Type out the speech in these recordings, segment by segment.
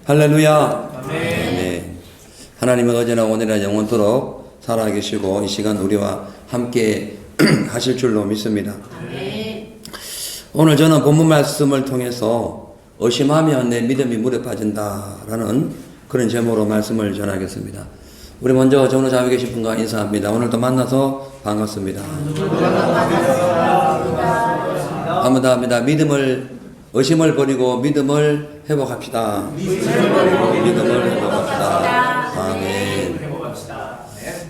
할렐루야. 아멘. 하나님은 어제나 오늘이나 영원토록 살아계시고 이 시간 우리와 함께 하실 줄로 믿습니다. 오늘 저는 본문 말씀을 통해서 의심하면 내 믿음이 물에 빠진다라는 그런 제목으로 말씀을 전하겠습니다. 우리 먼저 전후 자매 계신 분과 인사합니다. 오늘도 만나서 반갑습니다. 한번 더 합니다. 의심을 버리고 믿음을 회복합시다. 믿음을 회복합시다. 아멘.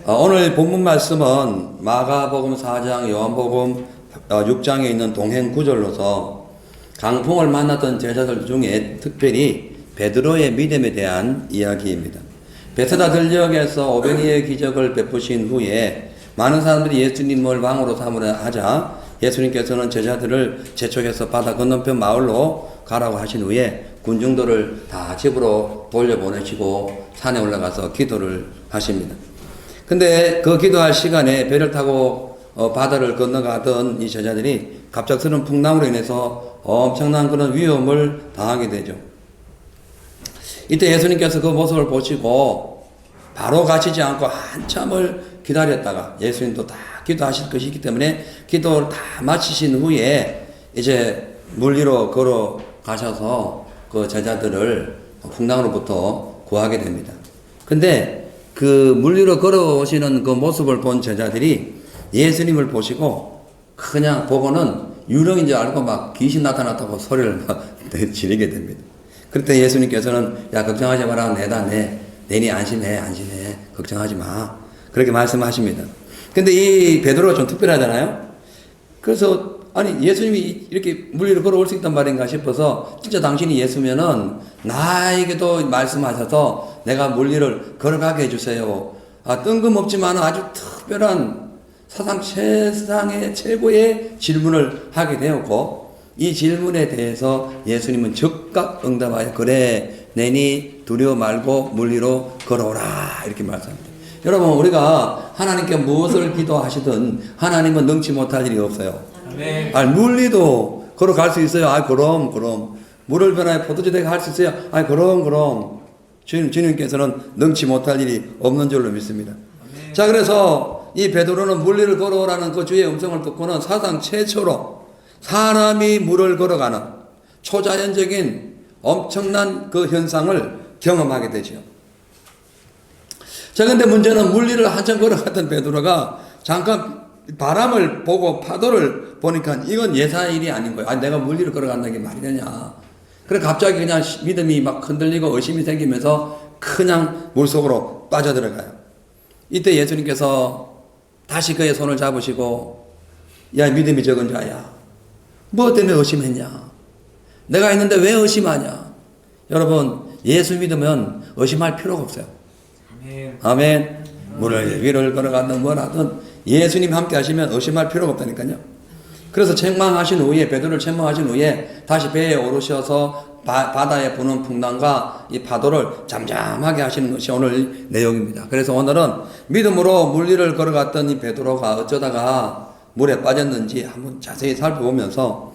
오늘 본문 말씀은 마가복음 4장, 요한복음 6장에 있는 동행 구절로서 강풍을 만났던 제자들 중에 특별히 베드로의 믿음에 대한 이야기입니다. 베세다 들녘에서 오병이의 기적을 베푸신 후에 많은 사람들이 예수님을 왕으로 삼으려 하자 예수님께서는 제자들을 재촉해서 바다 건너편 마을로 가라고 하신 후에 군중들을 다 집으로 돌려보내시고 산에 올라가서 기도를 하십니다. 근데 그 기도할 시간에 배를 타고 바다를 건너가던 이 제자들이 갑작스러운 풍랑으로 인해서 엄청난 그런 위험을 당하게 되죠. 이때 예수님께서 그 모습을 보시고 바로 가시지 않고 한참을 기다렸다가 예수님도 다 기도하실 것이기 때문에 기도를 다 마치신 후에 이제 물 위로 걸어가셔서 그 제자들을 풍랑으로부터 구하게 됩니다. 근데 그 물 위로 걸어오시는 그 모습을 본 제자들이 예수님을 보시고 그냥 보고는 유령인 줄 알고 막 귀신 나타났다고 소리를 막 지르게 됩니다. 그때 예수님께서는 야 걱정하지 마라 내니 안심해 걱정하지 마 그렇게 말씀하십니다. 근데 이 베드로가 좀 특별하잖아요. 그래서 아니 예수님이 이렇게 물 위로 걸어올 수 있단 말인가 싶어서 진짜 당신이 예수면은 나에게도 말씀하셔서 내가 물 위를 걸어가게 해주세요. 뜬금없지만 아주 특별한 세상의 최고의 질문을 하게 되었고 이 질문에 대해서 예수님은 즉각 응답하여 그래 내니 두려워 말고 물 위로 걸어오라 이렇게 말씀합니다. 여러분 우리가 하나님께 무엇을 기도하시든 하나님은 능치 못할 일이 없어요. 물 위도 걸어갈 수 있어요. 그럼 물을 변화해 포도주 되게 할 수 있어요. 그럼 주님께서는 능치 못할 일이 없는 줄로 믿습니다. 자 그래서 이 베드로는 물 위를 걸어오라는 그 주의 음성을 듣고는 사상 최초로 사람이 물을 걸어가는 초자연적인 엄청난 그 현상을 경험하게 되죠. 자, 근데 문제는 물 위를 한참 걸어갔던 베드로가 잠깐 바람을 보고 파도를 보니까 이건 예사의 일이 아닌 거예요. 내가 물 위를 걸어간다는 게 말이 되냐. 그래 갑자기 그냥 믿음이 막 흔들리고 의심이 생기면서 그냥 물속으로 빠져들어가요. 이때 예수님께서 다시 그의 손을 잡으시고 야 믿음이 적은 자야 뭐 때문에 의심했냐? 내가 있는데 왜 의심하냐? 여러분 예수 믿으면 의심할 필요가 없어요. 아멘. 물을 위를 걸어가든 뭐라든 예수님 함께 하시면 의심할 필요가 없다니까요. 그래서 책망하신 후에 베드로를 책망하신 후에 다시 배에 오르셔서 바다에 부는 풍랑과 이 파도를 잠잠하게 하시는 것이 오늘 내용입니다. 그래서 오늘은 믿음으로 물 위를 걸어갔던 이 베드로가 어쩌다가 물에 빠졌는지 한번 자세히 살펴보면서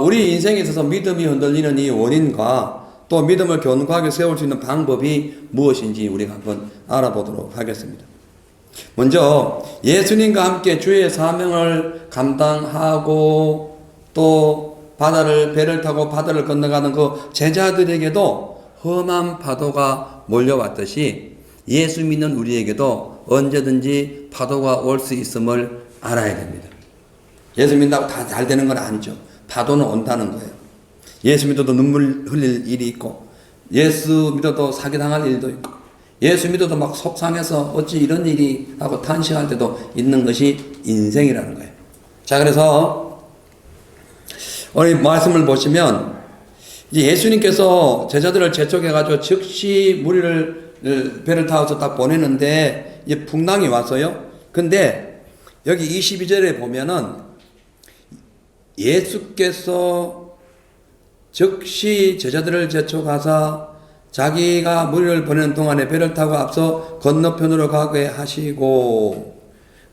우리 인생에 있어서 믿음이 흔들리는 이 원인과 또 믿음을 견고하게 세울 수 있는 방법이 무엇인지 우리가 한번 알아보도록 하겠습니다. 먼저 예수님과 함께 주의 사명을 감당하고 또 배를 타고 바다를 건너가는 그 제자들에게도 험한 파도가 몰려왔듯이 예수 믿는 우리에게도 언제든지 파도가 올 수 있음을 알아야 됩니다. 예수 믿는다고 다 잘 되는 건 아니죠. 파도는 온다는 거예요. 예수 믿어도 눈물 흘릴 일이 있고 예수 믿어도 사기당할 일도 있고 예수 믿어도 막 속상해서 어찌 이런 일이 하고 탄식할 때도 있는 것이 인생이라는 거예요. 자 그래서 오늘 말씀을 보시면 이제 예수님께서 제자들을 재촉해가지고 즉시 배를 타서 딱 보내는데 이제 풍랑이 왔어요. 근데 여기 22절에 보면은 예수께서 즉시 제자들을 재촉하사 자기가 무리를 보내는 동안에 배를 타고 앞서 건너편으로 가게 하시고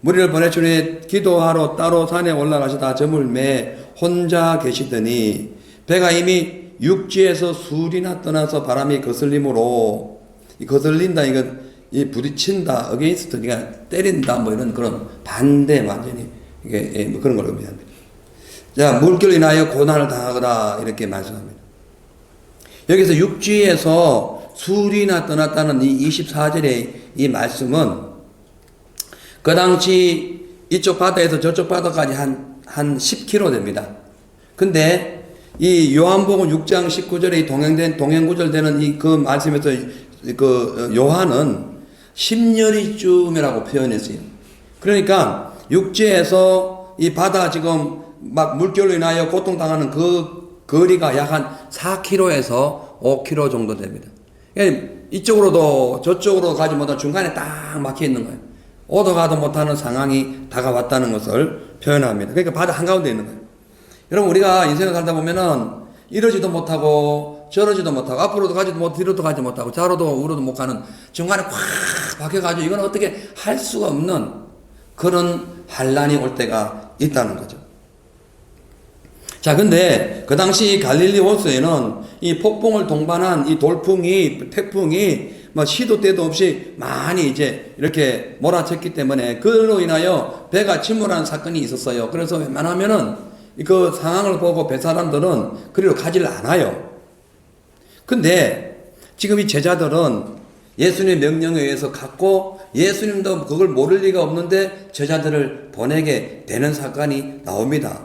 무리를 보내준 후에 기도하러 따로 산에 올라가시다 점을 매 혼자 계시더니 배가 이미 육지에서 술이나 떠나서 바람이 거슬림으로, 이 거슬린다, 이건 이 부딪힌다, 어게인스트, 그러니까 때린다, 뭐 이런 그런 반대, 완전히 이게 뭐 그런 걸 의미합니다. 자, 물결로 인하여 고난을 당하거나 이렇게 말씀합니다. 여기서 육지에서 술이나 떠났다는 이 24절의 이 말씀은 그 당시 이쪽 바다에서 저쪽 바다까지 한 10km 됩니다. 근데 이 요한복음 6장 19절에 동행구절되는 이 그 말씀에서 그 요한은 10여리쯤이라고 표현했어요. 그러니까 육지에서 이 바다 지금 막 물결로 인하여 고통당하는 그 거리가 약 한 4km에서 5km 정도 됩니다. 이쪽으로도 저쪽으로 가지 못한 중간에 딱 막혀 있는 거예요. 오도 가도 못하는 상황이 다가왔다는 것을 표현합니다. 그러니까 바다 한가운데 있는 거예요. 여러분, 우리가 인생을 살다 보면은 이러지도 못하고 저러지도 못하고 앞으로도 가지도 못하고 뒤로도 가지 못하고 좌로도 우로도 못 가는 중간에 꽉 박혀가지고 이건 어떻게 할 수가 없는 그런 환란이 올 때가 있다는 거죠. 자, 근데 그 당시 갈릴리 호수에는 이 폭풍을 동반한 이 돌풍이, 태풍이 뭐 시도 때도 없이 많이 이제 이렇게 몰아쳤기 때문에 그로 인하여 배가 침몰하는 사건이 있었어요. 그래서 웬만하면은 그 상황을 보고 배 사람들은 그리로 가지를 않아요. 근데 지금 이 제자들은 예수님의 명령에 의해서 갔고 예수님도 그걸 모를 리가 없는데 제자들을 보내게 되는 사건이 나옵니다.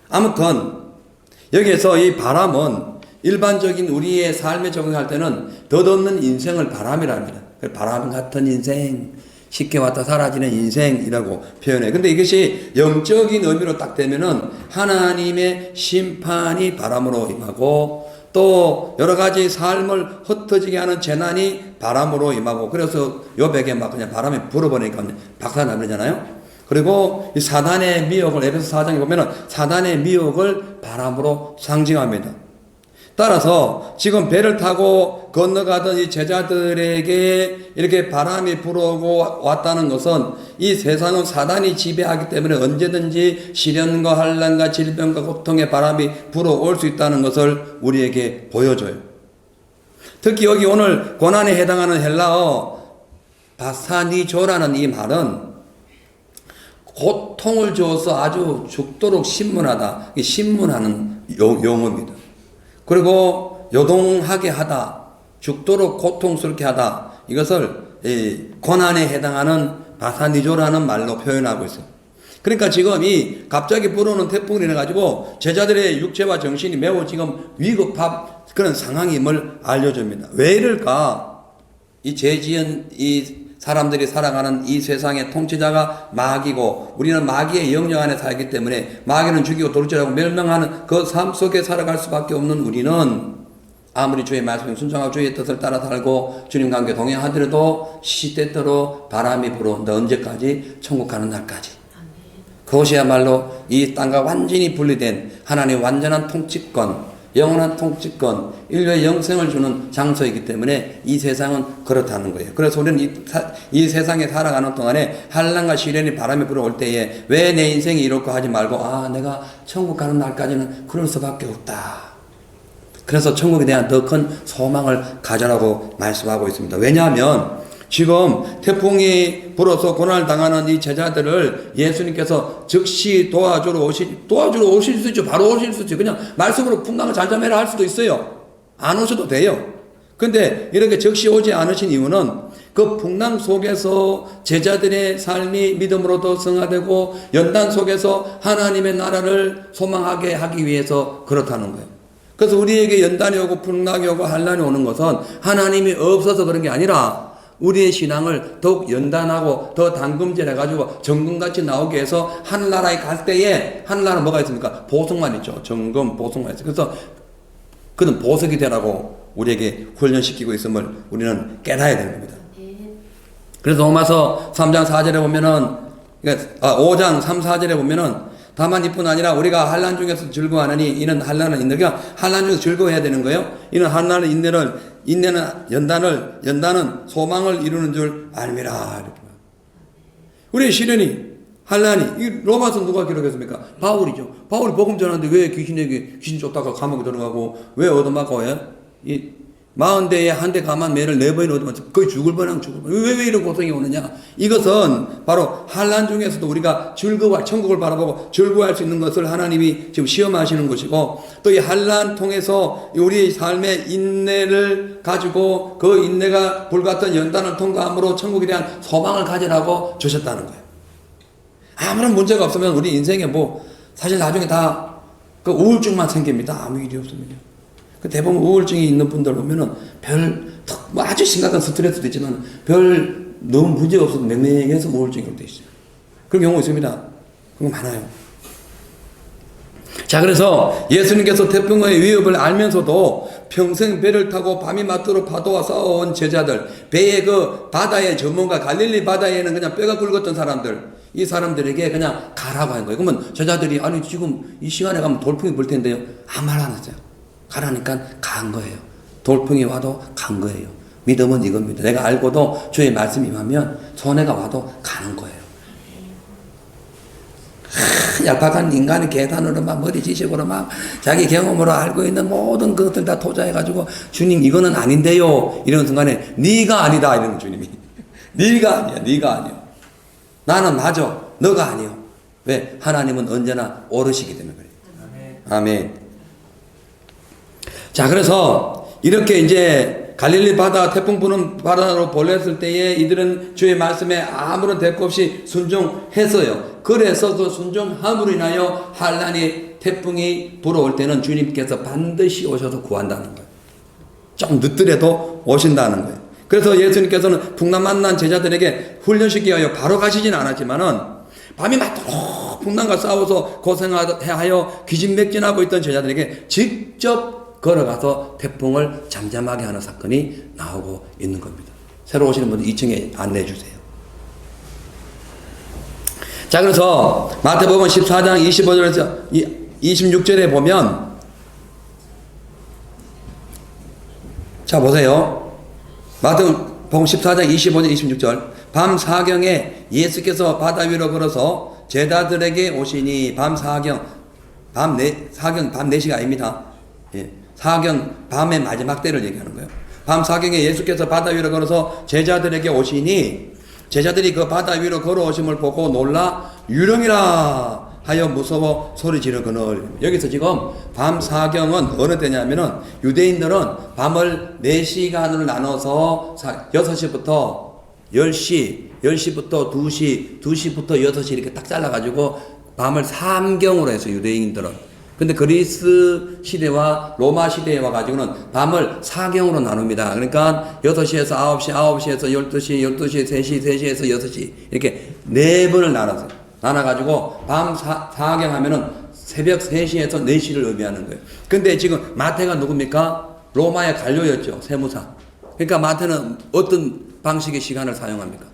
아무튼 여기에서 이 바람은 일반적인 우리의 삶에 적용할 때는 덧없는 인생을 바람이라 합니다. 바람 같은 인생, 쉽게 왔다 사라지는 인생이라고 표현해요. 근데 이것이 영적인 의미로 딱 되면은 하나님의 심판이 바람으로 임하고 또 여러 가지 삶을 흩어지게 하는 재난이 바람으로 임하고 그래서 요백에 막 그냥 바람이 불어버리니까 박살나버리잖아요. 그리고 이 사단의 미혹을 에베소 4장에 보면은 사단의 미혹을 바람으로 상징합니다. 따라서 지금 배를 타고 건너가던 이 제자들에게 이렇게 바람이 불어오고 왔다는 것은 이 세상은 사단이 지배하기 때문에 언제든지 시련과 환난과 질병과 고통의 바람이 불어올 수 있다는 것을 우리에게 보여줘요. 특히 여기 오늘 고난에 해당하는 헬라어 바사니조라는 이 말은 고통을 주어서 아주 죽도록 신문하다, 신문하는 용어입니다. 그리고 요동하게 하다, 죽도록 고통스럽게 하다, 이것을 고난에 해당하는 바사니조라는 말로 표현하고 있어요. 그러니까 지금 이 갑자기 불어오는 태풍이 일어나가지고 제자들의 육체와 정신이 매우 지금 위급한 그런 상황임을 알려줍니다. 왜 이럴까? 이 죄지은 이 사람들이 살아가는 이 세상의 통치자가 마귀고 우리는 마귀의 영역 안에 살기 때문에 마귀는 죽이고 도둑질하고 멸망하는 그 삶 속에 살아갈 수밖에 없는 우리는 아무리 주의 말씀에 순종하고 주의 뜻을 따라 살고 주님과 함께 동행하더라도 시시때때로 바람이 불어온다. 언제까지? 천국 가는 날까지. 그것이야말로 이 땅과 완전히 분리된 하나님의 완전한 통치권, 영원한 통치권, 인류의 영생을 주는 장소이기 때문에 이 세상은 그렇다는 거예요. 그래서 우리는 이 세상에 살아가는 동안에 환난과 시련이 바람이 불어올 때에 왜 내 인생이 이렇고 하지 말고 내가 천국 가는 날까지는 그럴 수밖에 없다. 그래서 천국에 대한 더 큰 소망을 가져라고 말씀하고 있습니다. 왜냐하면 지금 태풍이 불어서 고난을 당하는 이 제자들을 예수님께서 즉시 도와주러 오실 수 있죠. 바로 오실 수 있죠. 그냥 말씀으로 풍랑을 잠잠해라 할 수도 있어요. 안 오셔도 돼요. 근데 이렇게 즉시 오지 않으신 이유는 그 풍랑 속에서 제자들의 삶이 믿음으로도 성화되고 연단 속에서 하나님의 나라를 소망하게 하기 위해서 그렇다는 거예요. 그래서 우리에게 연단이 오고 풍랑이 오고 환난이 오는 것은 하나님이 없어서 그런 게 아니라 우리의 신앙을 더욱 연단하고 더 담금질해가지고 정금같이 나오게 해서 하늘나라에 갈 때에 하늘나라 뭐가 있습니까? 보석만 있죠. 정금, 보석만 있어요. 그래서 그는 보석이 되라고 우리에게 훈련시키고 있음을 우리는 깨달아야 되는 겁니다. 그래서 로마서 3장 4절에 보면은 5장 3, 4절에 보면은 다만 이뿐 아니라 우리가 환난 중에서 즐거워하느니 이는 환난은 인내. 그러니까 환난 중에서 즐거워해야 되는 거예요. 이는 환난은 인내는 연단은 소망을 이루는 줄 알미라. 이렇게. 우리의 시련이 한란이. 이 로마서 누가 기록했습니까? 바울이죠. 바울이 복음 전하는데 왜 귀신에게 귀신 쫓다가 감옥에 들어가고 왜 얻어맞고 이 40대에 한 대 감한 매를 4번이나 얻어맞고 거의 죽을 뻔한 죽을 뻔. 왜 이런 고통이 오느냐? 이것은 바로 한란 중에서도 우리가 즐거워 천국을 바라보고 즐거워할 수 있는 것을 하나님이 지금 시험하시는 것이고, 또 이 한란 통해서 우리의 삶의 인내를 가지고 그 인내가 불같은 연단을 통과함으로 천국에 대한 소망을 가지라고 주셨다는 거예요. 아무런 문제가 없으면 우리 인생에 사실 나중에 다 그 우울증만 생깁니다. 아무 일이 없습니다. 그 대부분 우울증이 있는 분들 보면은 아주 심각한 스트레스도 있지만 너무 문제가 없어도 맹맹해서 우울증이 올 때 있어요. 그런 경우 있습니다. 그런 거 많아요. 자, 그래서 예수님께서 태풍의 위협을 알면서도 평생 배를 타고 밤이 맞도록 파도와 싸워온 제자들, 배의 그 바다의 전문가, 갈릴리 바다에는 그냥 뼈가 굵었던 사람들, 이 사람들에게 그냥 가라고 한 거예요. 그러면 제자들이 아니 지금 이 시간에 가면 돌풍이 불 텐데요. 아무 말 안 했어요. 가라니까 간 거예요. 돌풍이 와도 간 거예요. 믿음은 이겁니다. 내가 알고도 주의 말씀이 임하면 손해가 와도 가는 거예요. 얄팍한 인간의 계산으로 막 머리 지식으로 막 자기 경험으로 알고 있는 모든 것들 다 투자해가지고 주님 이거는 아닌데요. 이런 순간에 네가 아니다 이러는 주님이. 네가 아니야. 네가 아니야. 나는 맞아. 너가 아니요. 왜? 하나님은 언제나 오르시기 때문에 그래요. 아멘. 자, 그래서 이렇게 이제 갈릴리 바다, 태풍 부는 바다로 보냈을 때에 이들은 주의 말씀에 아무런 대꾸 없이 순종했어요. 그래서 그 순종함으로 인하여 한란이 태풍이 불어올 때는 주님께서 반드시 오셔서 구한다는 거예요. 좀 늦더라도 오신다는 거예요. 그래서 예수님께서는 풍랑 만난 제자들에게 훈련시키기 위하여 바로 가시진 않았지만은 밤이 맞도록 풍랑과 싸워서 고생하여 기진맥진하고 있던 제자들에게 직접 걸어가서 태풍을 잠잠하게 하는 사건이 나오고 있는 겁니다. 새로 오시는 분들 2층에 안내해 주세요. 자, 그래서 마태복음 14장 25절에서 26절에 보면, 자 보세요. 마태복음 14장 25절 26절. 밤 사경에 예수께서 바다 위로 걸어서 제자들에게 오시니, 밤 4시가 아닙니다. 예. 사경 밤의 마지막 때를 얘기하는 거예요. 밤 사경에 예수께서 바다 위로 걸어서 제자들에게 오시니, 제자들이 그 바다 위로 걸어오심을 보고 놀라 유령이라 하여 무서워 소리 지르거늘. 여기서 지금 밤 사경은 어느 때냐면은 유대인들은 밤을 4시간으로 나눠서 6시부터 10시, 10시부터 2시, 2시부터 6시 이렇게 딱 잘라가지고 밤을 3경으로 해서 유대인들은. 근데 그리스 시대와 로마 시대에 와가지고는 밤을 4경으로 나눕니다. 그러니까 6시에서 9시, 9시에서 12시, 12시, 3시, 3시에서 6시 이렇게 4번을 나눠가지고 밤 4경 하면은 새벽 3시에서 4시를 의미하는 거예요. 근데 지금 마태가 누굽니까? 로마의 관료였죠. 세무사. 그러니까 마태는 어떤 방식의 시간을 사용합니까?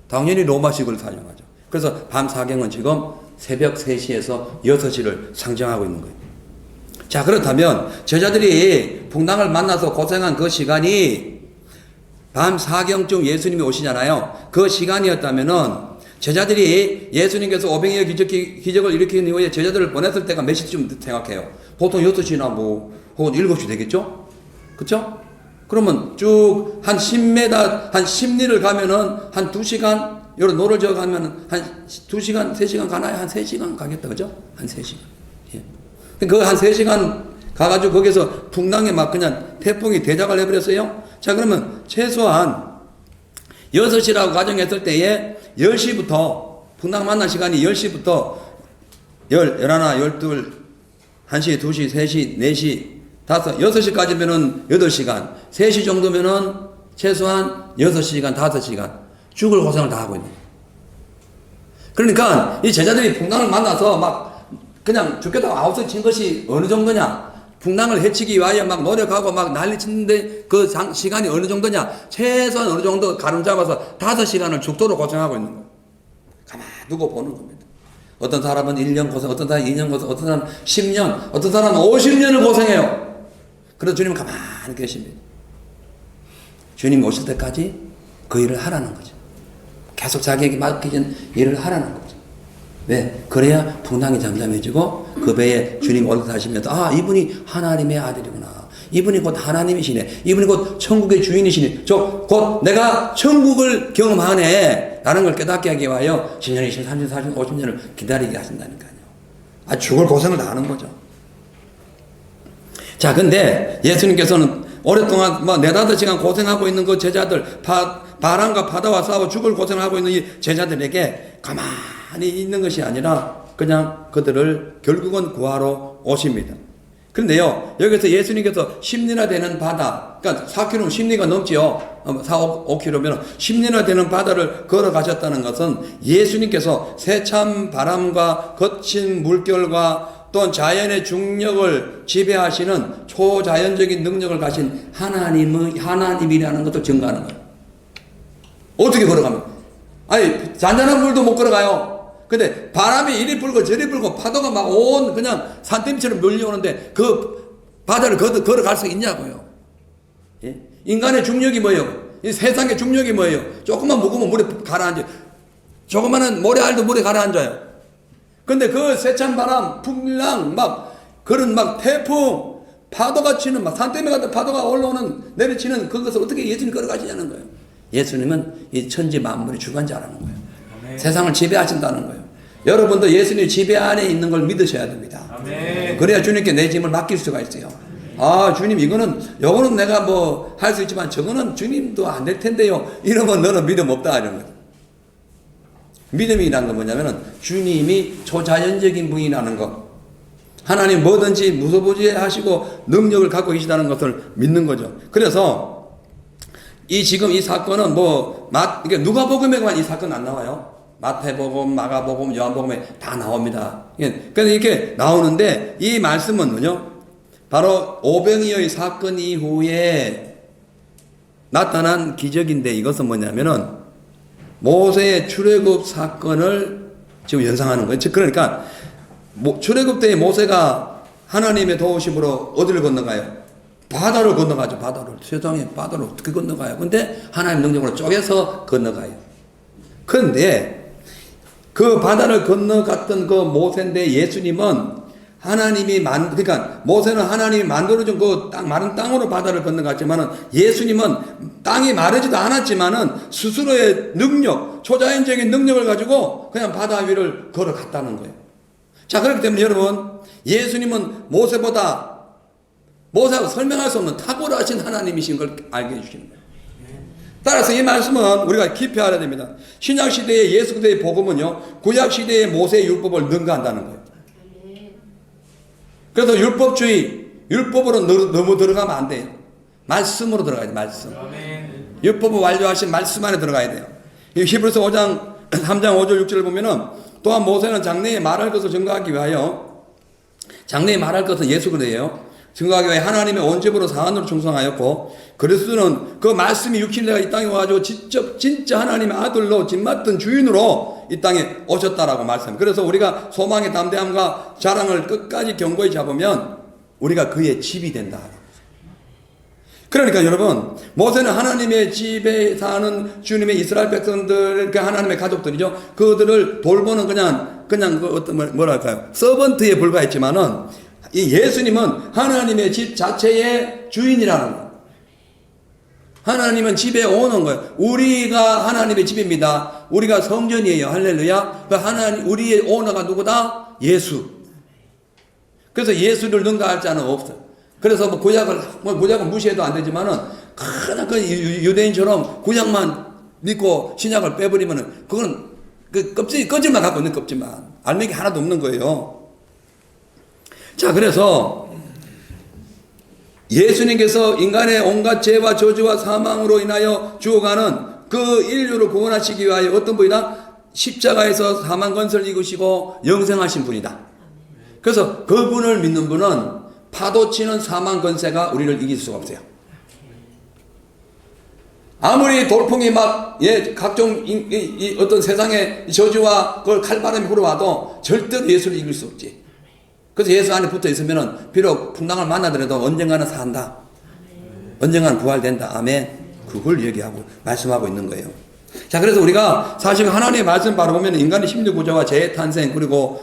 당연히 로마식을 사용하죠. 그래서 밤 4경은 지금 새벽 3시에서 6시를 상정하고 있는 거예요. 자, 그렇다면 제자들이 풍랑을 만나서 고생한 그 시간이 밤 4경쯤 예수님이 오시잖아요. 그 시간이었다면은 제자들이 예수님께서 오병이어 기적을 일으킨 이후에 제자들을 보냈을 때가 몇 시쯤 생각해요? 보통 6시나 혹은 7시 되겠죠? 그쵸? 그러면 쭉 한 10m, 한 10리를 가면은 한 2시간, 여러 노를 저어 가면 한 2시간, 3시간 가나요? 한 3시간 가겠다. 그죠? 한 3시간. 예. 그 한 3시간 가가지고 거기서 풍랑에 막 그냥 태풍이 대작을 해버렸어요. 자, 그러면 최소한 6시라고 가정했을 때에 10시부터, 풍랑 만난 시간이 10시부터 11, 12, 1시, 2시, 3시, 4시, 5, 6시까지면은 8시간, 3시 정도면은 최소한 6시간, 5시간. 죽을 고생을 다 하고 있는 거예요. 그러니까 이 제자들이 풍랑을 만나서 막 그냥 죽겠다고 아웃을 친 것이 어느 정도냐? 풍랑을 해치기 위하여 막 노력하고 막 난리 치는데 그 시간이 어느 정도냐? 최소한 어느 정도 가름 잡아서 5시간을 죽도록 고생하고 있는 거예요. 가만히 두고 보는 겁니다. 어떤 사람은 1년 고생, 어떤 사람은 2년 고생, 어떤 사람은 10년, 어떤 사람은 50년을 고생해요. 그래서 주님은 가만히 계십니다. 주님이 오실 때까지 그 일을 하라는 거죠. 계속 자기에게 맡기진 일을 하라는 거죠. 왜? 그래야 풍랑이 잠잠해지고 그 배에 주님 올라타시면서 아, 이분이 하나님의 아들이구나. 이분이 곧 하나님이시네. 이분이 곧 천국의 주인이시네. 곧 내가 천국을 경험하네. 라는 걸 깨닫게 하기 위하여 10년, 20년, 30년, 40년, 50년을 기다리게 하신다니까요. 아, 죽을 고생을 다 하는 거죠. 자, 근데 예수님께서는 오랫동안 뭐 4-5시간 고생하고 있는 그 제자들, 바람과 바다와 싸워 죽을 고생을 하고 있는 이 제자들에게 가만히 있는 것이 아니라 그냥 그들을 결국은 구하러 오십니다. 그런데요, 여기서 예수님께서 10리나 되는 바다, 그러니까 4km, 10리가 넘지요. 5km면 10리나 되는 바다를 걸어가셨다는 것은 예수님께서 세찬 바람과 거친 물결과 또 자연의 중력을 지배하시는 초자연적인 능력을 가신 하나님이라는 것도 증거하는 거예요. 어떻게 걸어가면? 아니, 잔잔한 물도 못 걸어가요. 근데 바람이 이리 불고 저리 불고 파도가 막 그냥 산더미처럼 밀려오는데 그 바다를 걸어갈 수 있냐고요. 예? 인간의 중력이 뭐예요? 이 세상의 중력이 뭐예요? 조금만 묵으면 물에 가라앉아요. 조그마한 모래알도 물에 가라앉아요. 근데 그 세찬 바람, 풍랑, 그런 태풍, 파도가 치는 산더미 같은 파도가 내리치는 그것을 어떻게 예수님 걸어가시냐는 거예요. 예수님은 이 천지 만물의 주관자라는 거예요. 아멘. 세상을 지배하신다는 거예요. 여러분도 예수님 지배 안에 있는 걸 믿으셔야 됩니다. 아멘. 그래야 주님께 내 짐을 맡길 수가 있어요. 아, 주님, 요거는 내가 할 수 있지만 저거는 주님도 안 될 텐데요. 이러면 너는 믿음 없다. 이런 거예요. 믿음이라는 건 뭐냐면은 주님이 초자연적인 분이라는 것. 하나님 뭐든지 무소부지하시고 능력을 갖고 계시다는 것을 믿는 거죠. 그래서 지금 이 사건은 누가복음에만 이 사건 안 나와요. 마태복음, 마가복음, 요한복음에 다 나옵니다. 그래서 이렇게 나오는데 이 말씀은 뭐죠? 바로 오병이어의 사건 이후에 나타난 기적인데 이것은 뭐냐면은 모세의 출애굽 사건을 지금 연상하는 거예요. 그러니까 출애굽 때에 모세가 하나님의 도우심으로 어디를 건너가요? 바다를 건너가죠. 세상에 바다를 어떻게 건너가요? 근데 하나님 능력으로 쪼개서 건너가요. 그런데 그 바다를 건너갔던 그 모세인데 예수님은 그러니까 모세는 하나님이 만들어준 그 마른 땅으로 바다를 건너갔지만은 예수님은 땅이 마르지도 않았지만은 스스로의 능력, 초자연적인 능력을 가지고 그냥 바다 위를 걸어갔다는 거예요. 자, 그렇기 때문에 여러분, 예수님은 모세가 설명할 수 없는 탁월하신 하나님이신 걸 알게 해주시는 거예요. 따라서 이 말씀은 우리가 깊이 알아야 됩니다. 신약시대의 예수 그리스도의 복음은요, 구약시대의 모세의 율법을 능가한다는 거예요. 그래서 율법으로 너무 들어가면 안 돼요. 말씀으로 들어가야 돼요, 말씀. 율법을 완료하신 말씀 안에 들어가야 돼요. 히브리서 3장 5절 6절을 보면은 또한 모세는 장래에 말할 것을 증거하기 위하여 장래에 말할 것은 예수 그리스도예요. 증거하기 위해 하나님의 온집으로 사안으로 충성하였고 그리스도는 그 말씀이 육신내가 이 땅에 와가지고 직접 진짜 하나님의 아들로 짓맡은 주인으로 이 땅에 오셨다라고 말씀합니다. 그래서 우리가 소망의 담대함과 자랑을 끝까지 견고히 잡으면 우리가 그의 집이 된다. 그러니까 여러분, 모세는 하나님의 집에 사는 주님의 이스라엘 백성들, 그 하나님의 가족들이죠. 그들을 돌보는 그냥 뭐랄까요, 서번트에 불과했지만은 이 예수님은 하나님의 집 자체의 주인이라는 거예요. 하나님은 집에 오는 거예요. 우리가 하나님의 집입니다. 우리가 성전이에요. 할렐루야. 우리의 오너가 누구다? 예수. 그래서 예수를 능가할 자는 없어요. 그래서 구약을 무시해도 안 되지만은 그냥 유대인처럼 구약만 믿고 신약을 빼버리면은 그건 껍질만 갖고 있는 껍질만. 알맹이 하나도 없는 거예요. 자, 그래서 예수님께서 인간의 온갖 죄와 저주와 사망으로 인하여 죽어가는 그 인류를 구원하시기 위하여 어떤 분이다? 십자가에서 사망 건설을 이루시고 영생하신 분이다. 그래서 그분을 믿는 분은 파도치는 사망 건세가 우리를 이길 수가 없어요. 아무리 돌풍이 각종 어떤 세상의 저주와 그걸 칼바람이 불어와도 절대로 예수를 이길 수 없지. 그래서 예수 안에 붙어 있으면은 비록 풍랑을 만나더라도 언젠가는 산다. 언젠가는 부활된다. 아멘. 그걸 얘기하고 말씀하고 있는 거예요. 자, 그래서 우리가 사실 하나님의 말씀 바로 보면 인간의 심리 구조와 재탄생, 그리고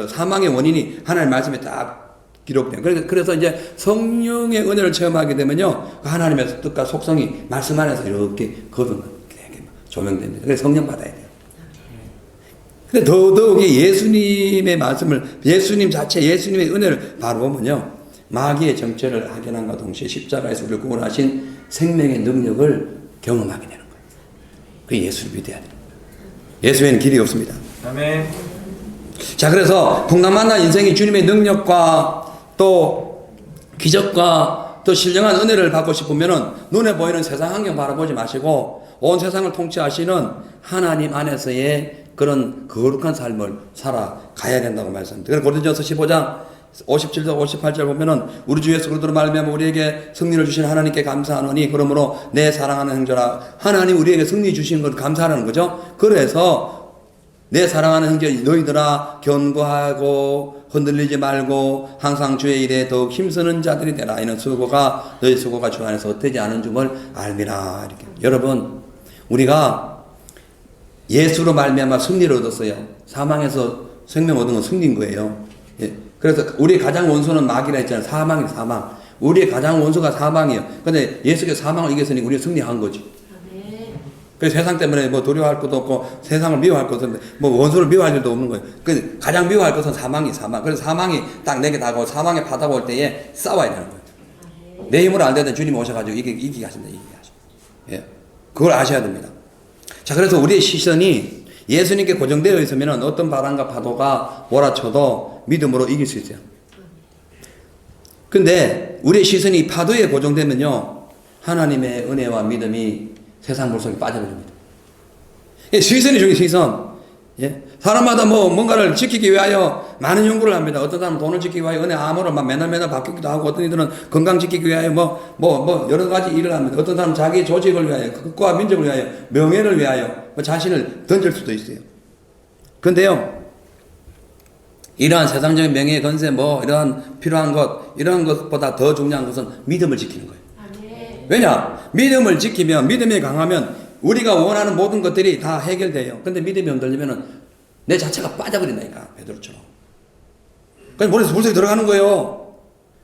사망의 원인이 하나님의 말씀에 딱 기록돼요. 그래서 이제 성령의 은혜를 체험하게 되면요, 하나님의 뜻과 속성이 말씀 안에서 이렇게 조명됩니다. 그래서 성령 받아야 돼요. 근데 더더욱이 예수님의 말씀을, 예수님 자체, 예수님의 은혜를 바로 보면요, 마귀의 정체를 확인함과 동시에 십자가에서 우리를 구원하신 생명의 능력을 경험하게 되는 거예요. 그게 예수를 믿어야 돼요. 예수 외에는 길이 없습니다. 아멘. 자, 그래서 풍랑만난 인생이 주님의 능력과 또 기적과 또 신령한 은혜를 받고 싶으면은 눈에 보이는 세상 환경 바라보지 마시고 온 세상을 통치하시는 하나님 안에서의 그런 거룩한 삶을 살아가야 된다고 말씀합니다. 그래서 고린도전서 15장 57절 58절 보면은 우리 주 예수 그리스도로 말미암아 우리에게 승리를 주신 하나님께 감사하노니 그러므로 내 사랑하는 형제라, 하나님 우리에게 승리 주신 걸 감사하는 거죠. 그래서 내 사랑하는 형제 너희들아 견고하고 흔들리지 말고 항상 주의 일에 더욱 힘쓰는 자들이 되라. 이는 수고가 너희 수고가 주 안에서 헛되지 않은 줄을 알미라. 이렇게. 여러분, 우리가 예수로 말미암아 승리를 얻었어요. 사망에서 생명 얻은 건 승리인 거예요. 예. 그래서 우리의 가장 원수는 마귀라 했잖아요. 사망이 사망. 우리의 가장 원수가 사망이에요. 근데 예수께서 사망을 이겼으니 우리가 승리한 거지. 그래서 세상 때문에 뭐 두려워할 것도 없고 세상을 미워할 것도 없는데 뭐 원수를 미워할 일도 없는 거예요. 그 가장 미워할 것은 사망이 사망. 그래서 사망이 딱 내게 다가오고 사망의 바다가 올 때에 싸워야 되는 거예요. 내 힘으로 안 되는데 주님 오셔가지고 이기게 하신다. 이기게 하신다. 예. 그걸 아셔야 됩니다. 자, 그래서 우리의 시선이 예수님께 고정되어 있으면 어떤 바람과 파도가 몰아쳐도 믿음으로 이길 수 있어요. 근데 우리의 시선이 파도에 고정되면요, 하나님의 은혜와 믿음이 세상 물속에 빠져버립니다. 시선이 중요해요. 시선. 예? 사람마다 뭔가를 지키기 위하여 많은 연구를 합니다. 어떤 사람은 돈을 지키기 위하여 은혜 암호를 막 매달 바뀌기도 하고, 어떤 이들은 건강 지키기 위하여 여러 가지 일을 합니다. 어떤 사람은 자기 조직을 위하여, 국가와 민족을 위하여, 명예를 위하여 자신을 던질 수도 있어요. 그런데요, 이러한 세상적인 명예, 건세, 이러한 필요한 것, 이러한 것보다 더 중요한 것은 믿음을 지키는 거예요. 왜냐? 믿음을 지키면, 믿음이 강하면 우리가 원하는 모든 것들이 다 해결돼요. 근데 믿음이 흔들리면은 내 자체가 빠져버린다니까, 베드로처럼. 그냥 물속에 들어가는 거예요.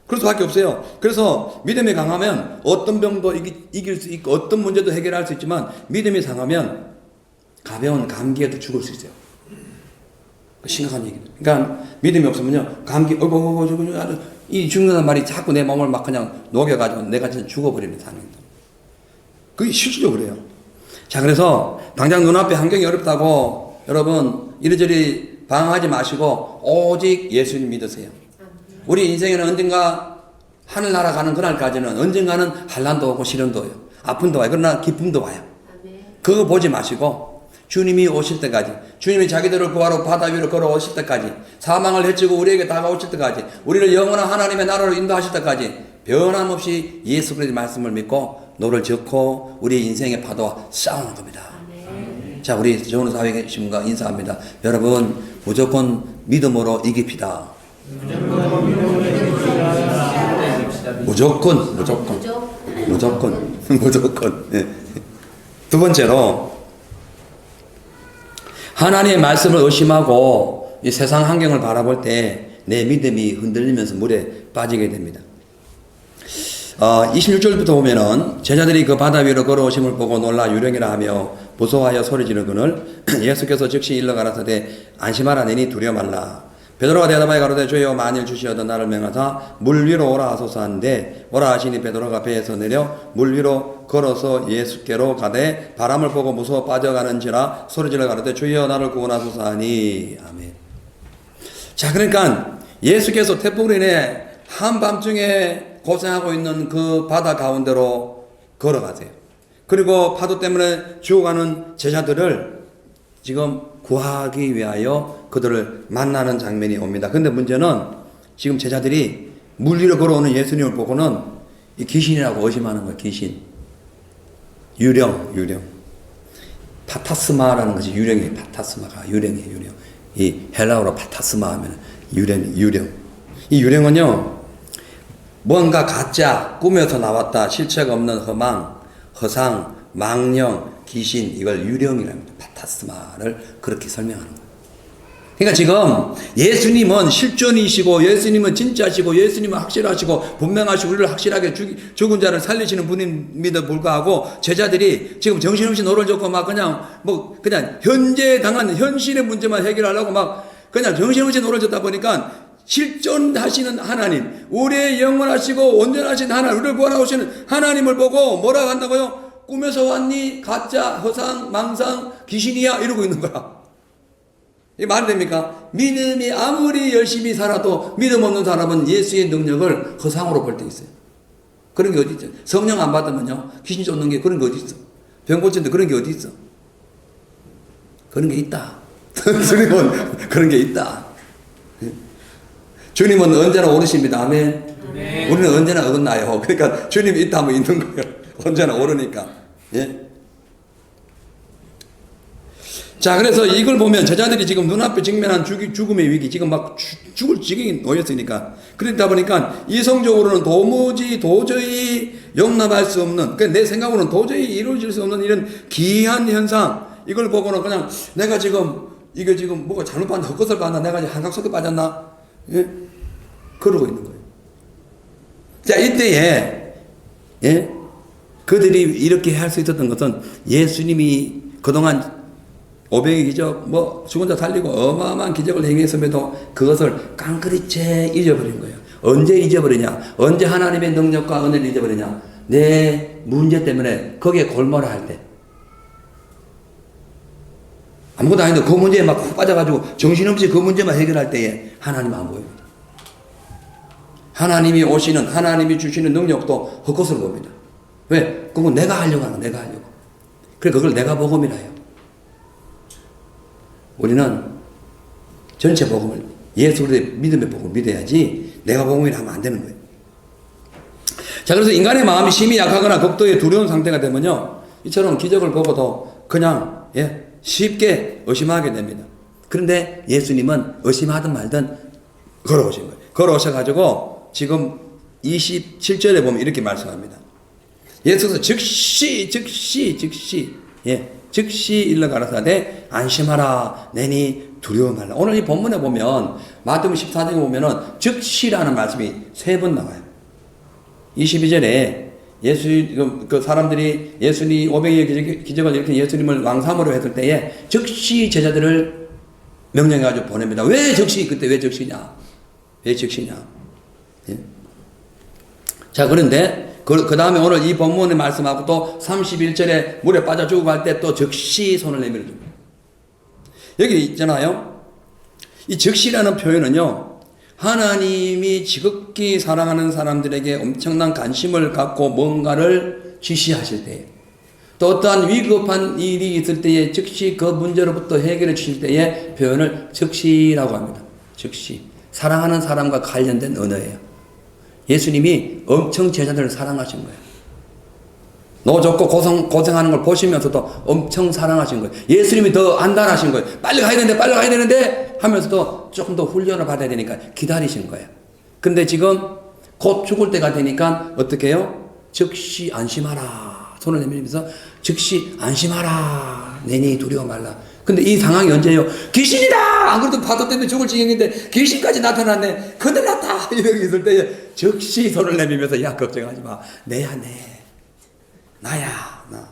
그럴 수밖에 없어요. 그래서 믿음이 강하면 어떤 병도 이길 수 있고 어떤 문제도 해결할 수 있지만 믿음이 상하면 가벼운 감기에도 죽을 수 있어요. 심각한 얘기입니다. 그러니까 믿음이 없으면요, 감기, 이 죽는다는 말이 자꾸 내 몸을 막 그냥 녹여가지고 내가 진짜 죽어버리는 상황입니다. 그게 실질적으로 그래요. 자, 그래서 당장 눈앞에 환경이 어렵다고 여러분 이리저리 방황하지 마시고 오직 예수님 믿으세요. 우리 인생에는 언젠가 하늘나라 가는 그날까지는 언젠가는 환난도 오고 시련도 와요. 아픔도 와요. 그러나 기쁨도 와요. 그거 보지 마시고 주님이 오실 때까지, 주님이 자기들을 구하러 바다 위로 걸어오실 때까지, 사망을 헤치고 우리에게 다가오실 때까지, 우리를 영원한 하나님의 나라로 인도하실 때까지 변함없이 예수 그리스도의 말씀을 믿고 노를 젓고 우리의 인생의 파도와 싸우는 겁니다. 자, 우리 정은우 사회계신분과 인사합니다. 여러분, 무조건 믿음으로 이깁시다. 무조건. 네. 두 번째로, 하나님의 말씀을 의심하고 이 세상 환경을 바라볼 때 내 믿음이 흔들리면서 물에 빠지게 됩니다. 26절부터 보면은 제자들이 그 바다 위로 걸어오심을 보고 놀라 유령이라 하며 무서워하여 소리 지르거늘 예수께서 즉시 일러 가라사대 안심하라 내니 두려워 말라. 베드로가 대답하여 가로되 주여 만일 주시어도 나를 명하사 물 위로 오라 하소서 하는데 오라 하시니 베드로가 배에서 내려 물 위로 걸어서 예수께로 가되 바람을 보고 무서워 빠져가는지라 소리질러 가로되 주여 나를 구원하소서 하니. 아멘. 자, 그러니까 예수께서 태풍으로 인해 한밤중에 고생하고 있는 그 바다 가운데로 걸어가세요. 그리고 파도 때문에 죽어가는 제자들을 지금 구하기 위하여 그들을 만나는 장면이 옵니다. 근데 문제는 지금 제자들이 물 위로 걸어오는 예수님을 보고는 이 귀신이라고 의심하는 거예요. 귀신. 유령. 파타스마라는 것이 유령이에요. 파타스마가 유령이에요. 유령. 이 헬라어로 파타스마 하면 유령. 이 유령은요, 뭔가 가짜, 꾸며서 나왔다, 실체가 없는 허상, 망령, 귀신, 이걸 유령이랍니다. 파타스마를 그렇게 설명하는 거예요. 그러니까 지금 예수님은 실존이시고 예수님은 진짜시고 예수님은 확실하시고 분명하시고 우리를 확실하게 죽은 자를 살리시는 분임에도 불구하고 제자들이 지금 정신없이 노를 젓고 막 그냥 현재 당한 현실의 문제만 해결하려고 막 그냥 정신없이 노를 젓다 보니까 실존하시는 하나님, 우리의 영원하시고 온전하신 하나님, 우리를 구원하시는 하나님을 보고 뭐라고 한다고요? 꿈에서 왔니? 가짜, 허상, 망상, 귀신이야? 이러고 있는 거야. 이게 말이 됩니까? 믿음이 아무리 열심히 살아도 믿음 없는 사람은 예수의 능력을 허상으로 볼 때 있어요. 그런 게 어디 있죠? 성령 안 받으면요, 귀신 쫓는 게 그런 게 어디 있어? 병 고치는데 그런 게 어디 있어? 그런 게 있다. 주님은 그런 게 있다. 주님은 언제나 오르십니다. 아멘. 네. 우리는 언제나 어긋나요. 그러니까 주님이 있다 하면 있는 거예요. 언제나 오르니까. 예. 자, 그래서 이걸 보면 제자들이 지금 눈앞에 직면한 죽음의 위기, 지금 막 죽을 지경에 놓였으니까. 그러다 보니까 이성적으로는 도저히 용납할 수 없는, 내 생각으로는 도저히 이루어질 수 없는 이런 기이한 현상, 이걸 보고는 그냥 내가 지금, 이거 지금 뭐가 잘못 봤나, 헛것을 봤나, 내가 한각 속에 빠졌나, 예? 그러고 있는 거예요. 자, 이때에, 예? 그들이 이렇게 할 수 있었던 것은 예수님이 그동안 오병의 기적, 죽은 자 살리고 어마어마한 기적을 행했음에도 그것을 깡그리째 잊어버린 거예요. 언제 잊어버리냐? 언제 하나님의 능력과 은혜를 잊어버리냐? 내 문제 때문에 거기에 골몰아 할 때. 아무것도 아닌데 그 문제에 막 훅 빠져가지고 정신없이 그 문제만 해결할 때에 하나님 안 보입니다. 하나님이 오시는, 하나님이 주시는 능력도 헛것으로 봅니다. 왜? 그건 내가 하려고 하는 거야, 내가 하려고. 그래, 그걸 내가 복음이라 해요. 우리는 전체 복음을, 예수 그리스도의 믿음의 복음을 믿어야지 내가 복음이라 하면 안 되는 거예요. 자, 그래서 인간의 마음이 심히 약하거나 극도의 두려운 상태가 되면요, 이처럼 기적을 보고도 그냥, 예, 쉽게 의심하게 됩니다. 그런데 예수님은 의심하든 말든 걸어오신 거예요. 걸어오셔가지고 지금 27절에 보면 이렇게 말씀합니다. 예수께서 즉시 예, 즉시 일러 가라사대 안심하라 내니 두려워 말라. 오늘 이 본문에 보면 마태복음 14장에 보면은 즉시라는 말씀이 3번 나와요. 22절에 그 사람들이 예수님 오병이의 기적을 이렇게 예수님을 왕삼으로 했을 때에 즉시 제자들을 명령해가지고 보냅니다. 왜 즉시? 그때 왜 즉시냐? 왜 즉시냐? 예? 자, 그런데 그 다음에 오늘 이 본문의 말씀하고 또 31절에 물에 빠져 죽고 할 때 또 즉시 손을 내밀어 줍니다. 여기 있잖아요. 이 즉시라는 표현은요, 하나님이 지극히 사랑하는 사람들에게 엄청난 관심을 갖고 뭔가를 지시하실 때에, 또 어떠한 위급한 일이 있을 때에 즉시 그 문제로부터 해결해 주실 때의 표현을 즉시라고 합니다. 즉시. 사랑하는 사람과 관련된 언어예요. 예수님이 엄청 제자들을 사랑하신 거예요. 노좋고 고생하는 걸 보시면서도 엄청 사랑하신 거예요. 예수님이 더 안달하신 거예요. 빨리 가야 되는데 하면서도 조금 더 훈련을 받아야 되니까 기다리신 거예요. 근데 지금 곧 죽을 때가 되니까 어떻게 해요? 즉시 안심하라. 손을 내밀면서 즉시 안심하라. 내니 두려워 말라. 근데 이 상황이 언제예요? 귀신이다! 안 그래도 파도 때문에 죽을 지경인데 귀신까지 나타났네. 큰일 났다! 이렇게 있을 때 즉시 손을 내밀면서 야, 걱정하지 마. 내야, 나야, 나.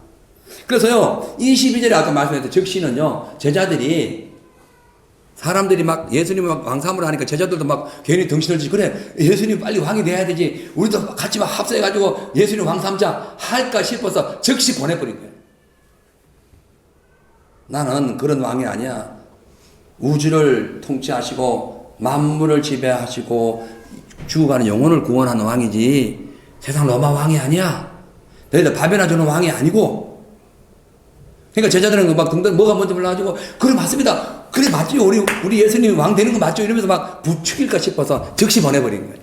그래서요, 22절에 아까 말씀했던 즉시는요, 제자들이 사람들이 막 예수님을 막 왕삼을 하니까 제자들도 막 괜히 덩신을 지고 그래, 예수님 빨리 왕이 돼야 되지. 우리도 같이 막 합세해가지고 예수님 왕 삼자 할까 싶어서 즉시 보내버린 거예요. 나는 그런 왕이 아니야. 우주를 통치하시고 만물을 지배하시고 죽어가는 영혼을 구원하는 왕이지 세상 로마 왕이 아니야. 너희들 밥이나 주는 왕이 아니고. 그러니까 제자들은 막 등등 뭐가 뭔지 몰라가지고 그래 맞습니다. 그래 맞죠. 우리 예수님이 왕 되는 거 맞죠. 이러면서 막 부추길까 싶어서 즉시 보내버린 거예요.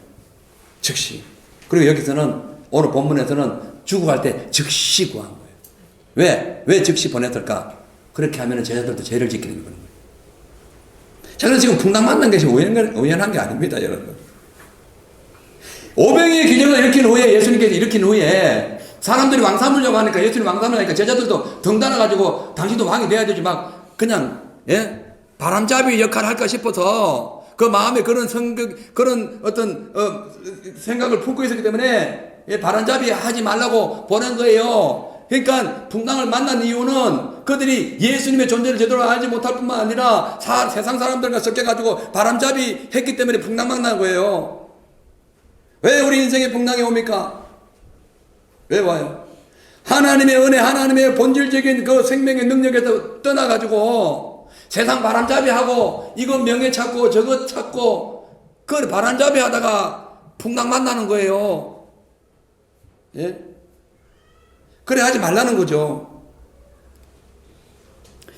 즉시. 그리고 여기서는 오늘 본문에서는 죽어갈 때 즉시 구한 거예요. 왜 즉시 보냈을까? 그렇게 하면 제자들도 죄를 지키는 거예요. 자, 그래서 지금 풍랑 만난 것이 우연한 게 아닙니다, 여러분. 오병이의 기적을 일으킨 후에, 예수님께서 일으킨 후에, 사람들이 왕 삼으려고 하니까, 예수님 왕 삼으려니까 제자들도 덩달아가지고 당신도 왕이 돼야 되지, 막 그냥 바람잡이 역할을 할까 싶어서 그 마음에 그런 그런 어떤 생각을 품고 있었기 때문에 바람잡이 하지 말라고 보낸 거예요. 그러니까 풍랑을 만난 이유는 그들이 예수님의 존재를 제대로 알지 못할 뿐만 아니라 세상 사람들과 섞여가지고 바람잡이 했기 때문에 풍랑 만난 거예요. 왜 우리 인생에 풍랑이 옵니까? 왜 와요? 하나님의 은혜, 하나님의 본질적인 그 생명의 능력에서 떠나가지고 세상 바람잡이 하고 이거 명예 찾고 저거 찾고 그 바람잡이 하다가 풍랑 만나는 거예요. 예? 그래 하지 말라는 거죠.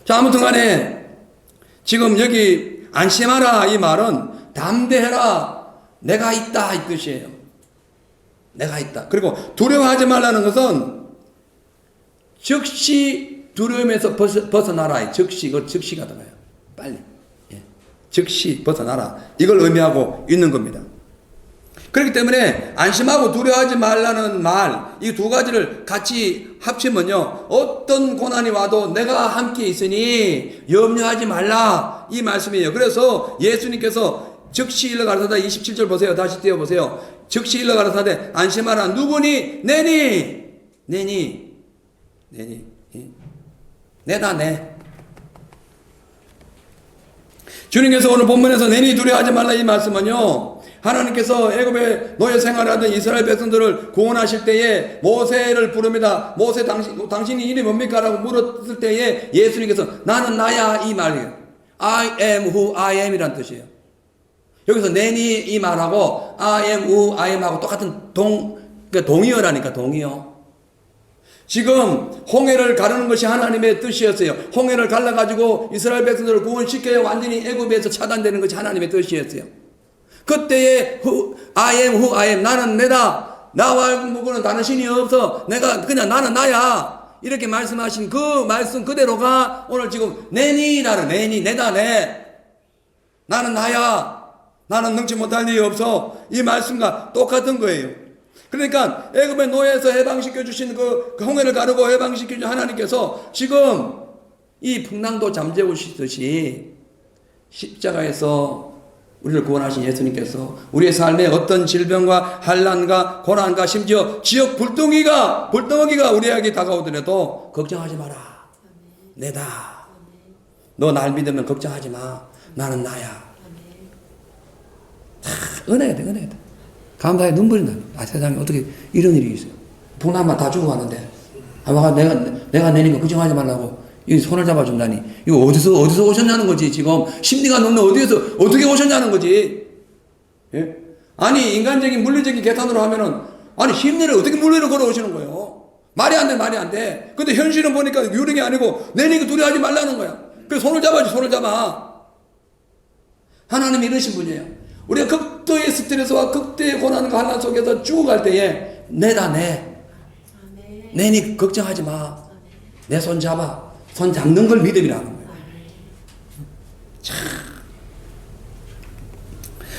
자, 아무튼 간에 지금 여기 안심하라 이 말은 담대해라, 내가 있다 이 뜻이에요. 내가 있다. 그리고 두려워하지 말라는 것은 즉시 두려움에서 벗어나라. 즉시, 이걸 즉시가 들어가요. 빨리. 예. 즉시 벗어나라. 이걸 의미하고 있는 겁니다. 그렇기 때문에 안심하고 두려워하지 말라는 말, 이 두 가지를 같이 합치면요, 어떤 고난이 와도 내가 함께 있으니 염려하지 말라 이 말씀이에요. 그래서 예수님께서 즉시 일러 가라사대 27절 보세요. 다시 띄워보세요. 즉시 일러 가라사대 안심하라. 누구니? 내니 내다 내. 주님께서 오늘 본문에서 내니 두려워하지 말라 이 말씀은요, 하나님께서 애굽의 노예 생활하던 이스라엘 백성들을 구원하실 때에 모세를 부릅니다. 모세, 당신이 이름이 뭡니까? 라고 물었을 때에 예수님께서 나는 나야 이 말이에요. I am who I am 이란 뜻이에요. 여기서 내니 이 말하고 I am who I am 하고 똑같은 동의어라니까, 동의어. 지금 홍해를 가르는 것이 하나님의 뜻이었어요. 홍해를 갈라가지고 이스라엘 백성들을 구원시켜야 완전히 애굽에서 차단되는 것이 하나님의 뜻이었어요. 그때에 I am who I am, 나는 내다, 나와 누구는 다른 신이 없어, 내가 그냥 나는 나야, 이렇게 말씀하신 그 말씀 그대로가 오늘 지금 내니라는, 내니 내다 내, 나는 나야, 나는 능치 못할 일이 없어, 이 말씀과 똑같은 거예요. 그러니까 애굽의 노예에서 해방시켜 주신 그 홍해를 가르고 해방시켜 주신 하나님께서 지금 이 풍랑도 잠재우시듯이 십자가에서 우리를 구원하신 예수님께서 우리의 삶에 어떤 질병과 환난과 고난과 심지어 지옥 불덩이가 우리에게 다가오더라도 걱정하지 마라. 내다. 너 날 믿으면 걱정하지 마. 나는 나야. 은혜야 돼, 은혜야 돼. 감사해 눈물이 나. 세상에 어떻게 이런 일이 있어요. 풍랑만 다 죽어가는데 내가 내니까 걱정하지 말라고 이 손을 잡아준다니, 이거 어디서 오셨냐는 거지. 지금 심리가 너무 어떻게 오셨냐는 거지. 예? 아니 인간적인 물리적인 계산으로 하면은 아니 심리를 어떻게 물리로 걸어오시는 거예요. 말이 안 돼. 근데 현실은 보니까 유령이 아니고 내니까 두려워하지 말라는 거야. 그래서 손을 잡아야지, 손을 잡아. 하나님이 이러신 분이에요. 우리가 극도의 스트레스와 극도의 고난과 환난 속에서 죽어갈 때에 내다 내니 걱정하지 마. 내 손 잡아. 손 잡는 걸 믿음이라는 거예요.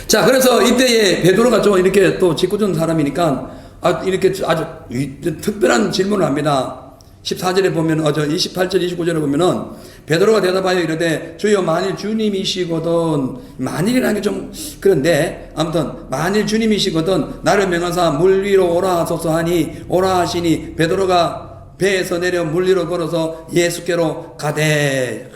자, 그래서 이때에 베드로가 좀 이렇게 또 짓궂은 사람이니까 이렇게 아주 특별한 질문을 합니다. 14절에 보면 28절 29절에 보면은 베드로가 대답하여 이르되 주여 만일 주님이시거든, 만일이라는 게 좀 그런데 아무튼 만일 주님이시거든 나를 명하사 물 위로 오라 하소서 하니 오라 하시니 베드로가 배에서 내려 물 위로 걸어서 예수께로 가되.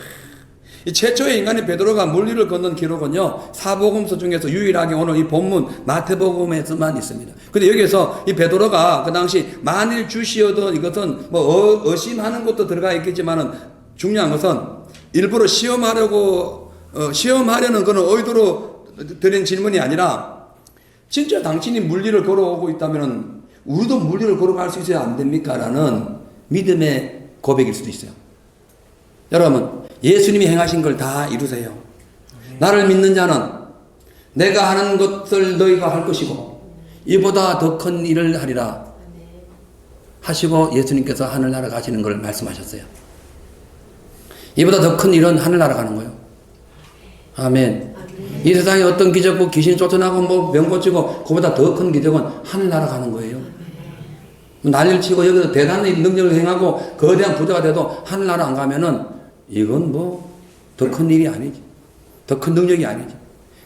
이 최초의 인간인 베드로가 물 위를 걷는 기록은요, 사복음서 중에서 유일하게 오늘 이 본문 마태복음에서만 있습니다. 근데 여기서 이 베드로가 그 당시 만일 주시어도 이것은 뭐 의심하는 것도 들어가 있겠지만은 중요한 것은 일부러 시험하려는 그런 의도로 드린 질문이 아니라 진짜 당신이 물 위를 걸어오고 있다면은 우리도 물 위를 걸어갈 수 있어야 안 됩니까? 라는 믿음의 고백일 수도 있어요. 여러분, 예수님이 행하신 걸 다 이루세요. 나를 믿는 자는 내가 하는 것을 너희가 할 것이고 이보다 더 큰 일을 하리라 하시고 예수님께서 하늘나라 가시는 걸 말씀하셨어요. 이보다 더 큰 일은 하늘나라 가는 거예요. 아멘. 이 세상에 어떤 기적, 귀신 쫓아나고 뭐 병 고치고 그보다 더 큰 기적은 하늘나라 가는 거예요. 난리를 치고 여기서 대단한 능력을 행하고 거대한 부자가 돼도 하늘나라 안 가면은 이건 뭐 더 큰 일이 아니지. 더 큰 능력이 아니지.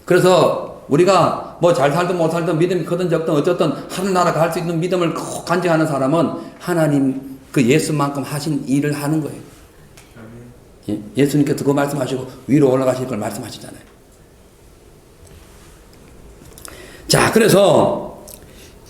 그래서 우리가 뭐 잘 살든 못 살든 믿음이 크든 적든 어쨌든 하늘나라 갈 수 있는 믿음을 꼭 간직하는 사람은 하나님 그 예수만큼 하신 일을 하는 거예요. 예? 예수님께서 그거 말씀하시고 위로 올라가실 걸 말씀하시잖아요. 자, 그래서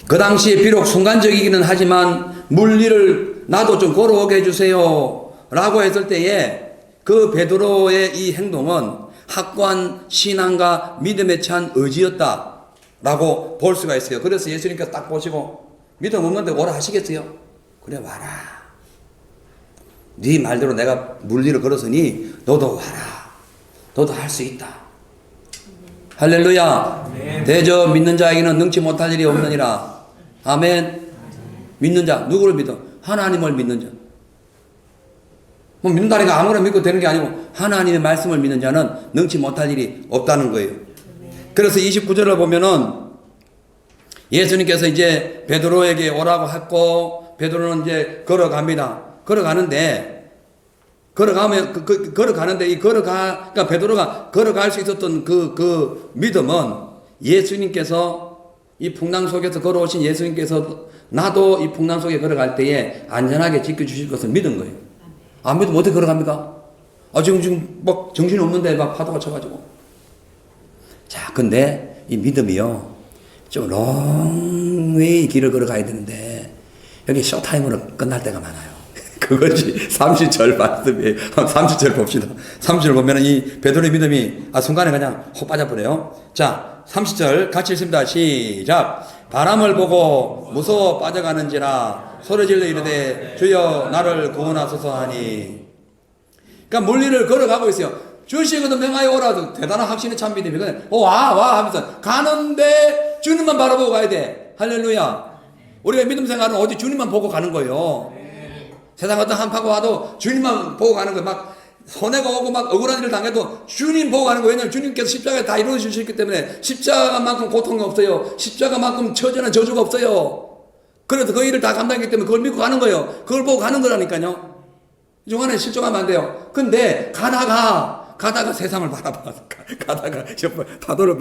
그 당시에 비록 순간적이기는 하지만 물리를 나도 좀 걸어오게 해주세요 라고 했을 때에 그 베드로의 이 행동은 확고한 신앙과 믿음에 찬 의지였다 라고 볼 수가 있어요. 그래서 예수님께서 딱 보시고 믿음 없는데 오라 하시겠어요? 그래, 와라. 네 말대로 내가 물리를 걸었으니 너도 와라. 너도 할 수 있다. 할렐루야. 네. 대저 믿는 자에게는 능치 못할 일이 없느니라. 아멘. 믿는 자, 누구를 믿어? 하나님을 믿는 자. 뭐 믿는다니까 아무나 믿고 되는 게 아니고 하나님의 말씀을 믿는 자는 능치 못할 일이 없다는 거예요. 그래서 29절을 보면은 예수님께서 이제 베드로에게 오라고 했고 베드로는 이제 걸어갑니다. 걸어가는데 그러니까 베드로가 걸어갈 수 있었던 그 믿음은 예수님께서 이 풍랑 속에서 걸어오신 예수님께서 나도 이 풍랑 속에 걸어갈 때에 안전하게 지켜주실 것을 믿은 거예요. 안 믿으면 어떻게 걸어갑니까? 지금 막 정신이 없는데 막 파도가 쳐가지고. 자, 근데 이 믿음이요. 좀 롱웨이 길을 걸어가야 되는데 여기 쇼타임으로 끝날 때가 많아요. 그것이 30절 말씀이에요. 30절 봅시다. 30절 보면 이 베드로의 믿음이 순간에 그냥 혹 빠져버려요. 자, 30절 같이 읽습니다. 시작. 바람을 보고 무서워 빠져가는지라 소리질러 이르되 주여 나를 구원하소서 하니. 그러니까 물리를 걸어가고 있어요. 주시거든 명하여 오라. 대단한 확신의 참 믿음이거든. 와 하면서 가는데 주님만 바라보고 가야 돼. 할렐루야. 우리가 믿음 생활은 오직 주님만 보고 가는 거예요. 세상 어떤 한파가 와도 주님만 보고 가는 거예요. 막 손해가 오고 막 억울한 일을 당해도 주님 보고 가는 거예요. 왜냐하면 주님께서 십자가에 다 이루어 주셨기 때문에 십자가만큼 고통이 없어요. 십자가만큼 처절한 저주가 없어요. 그래서 그 일을 다 감당했기 때문에 그걸 믿고 가는 거예요. 그걸 보고 가는 거라니까요. 이 중간에 실종하면 안 돼요. 근데 가다가 세상을 바라봐. 가다가 파도를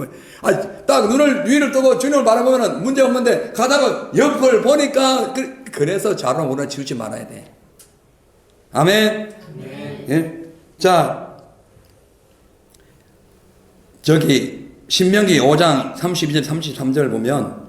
딱 눈을 위를 뜨고 주님을 바라보면 문제 없는데 가다가 옆을 보니까 그래서 좌로 우로 치우지 말아야 돼. 아멘. 예? 자, 저기 신명기 5장 32절 33절 보면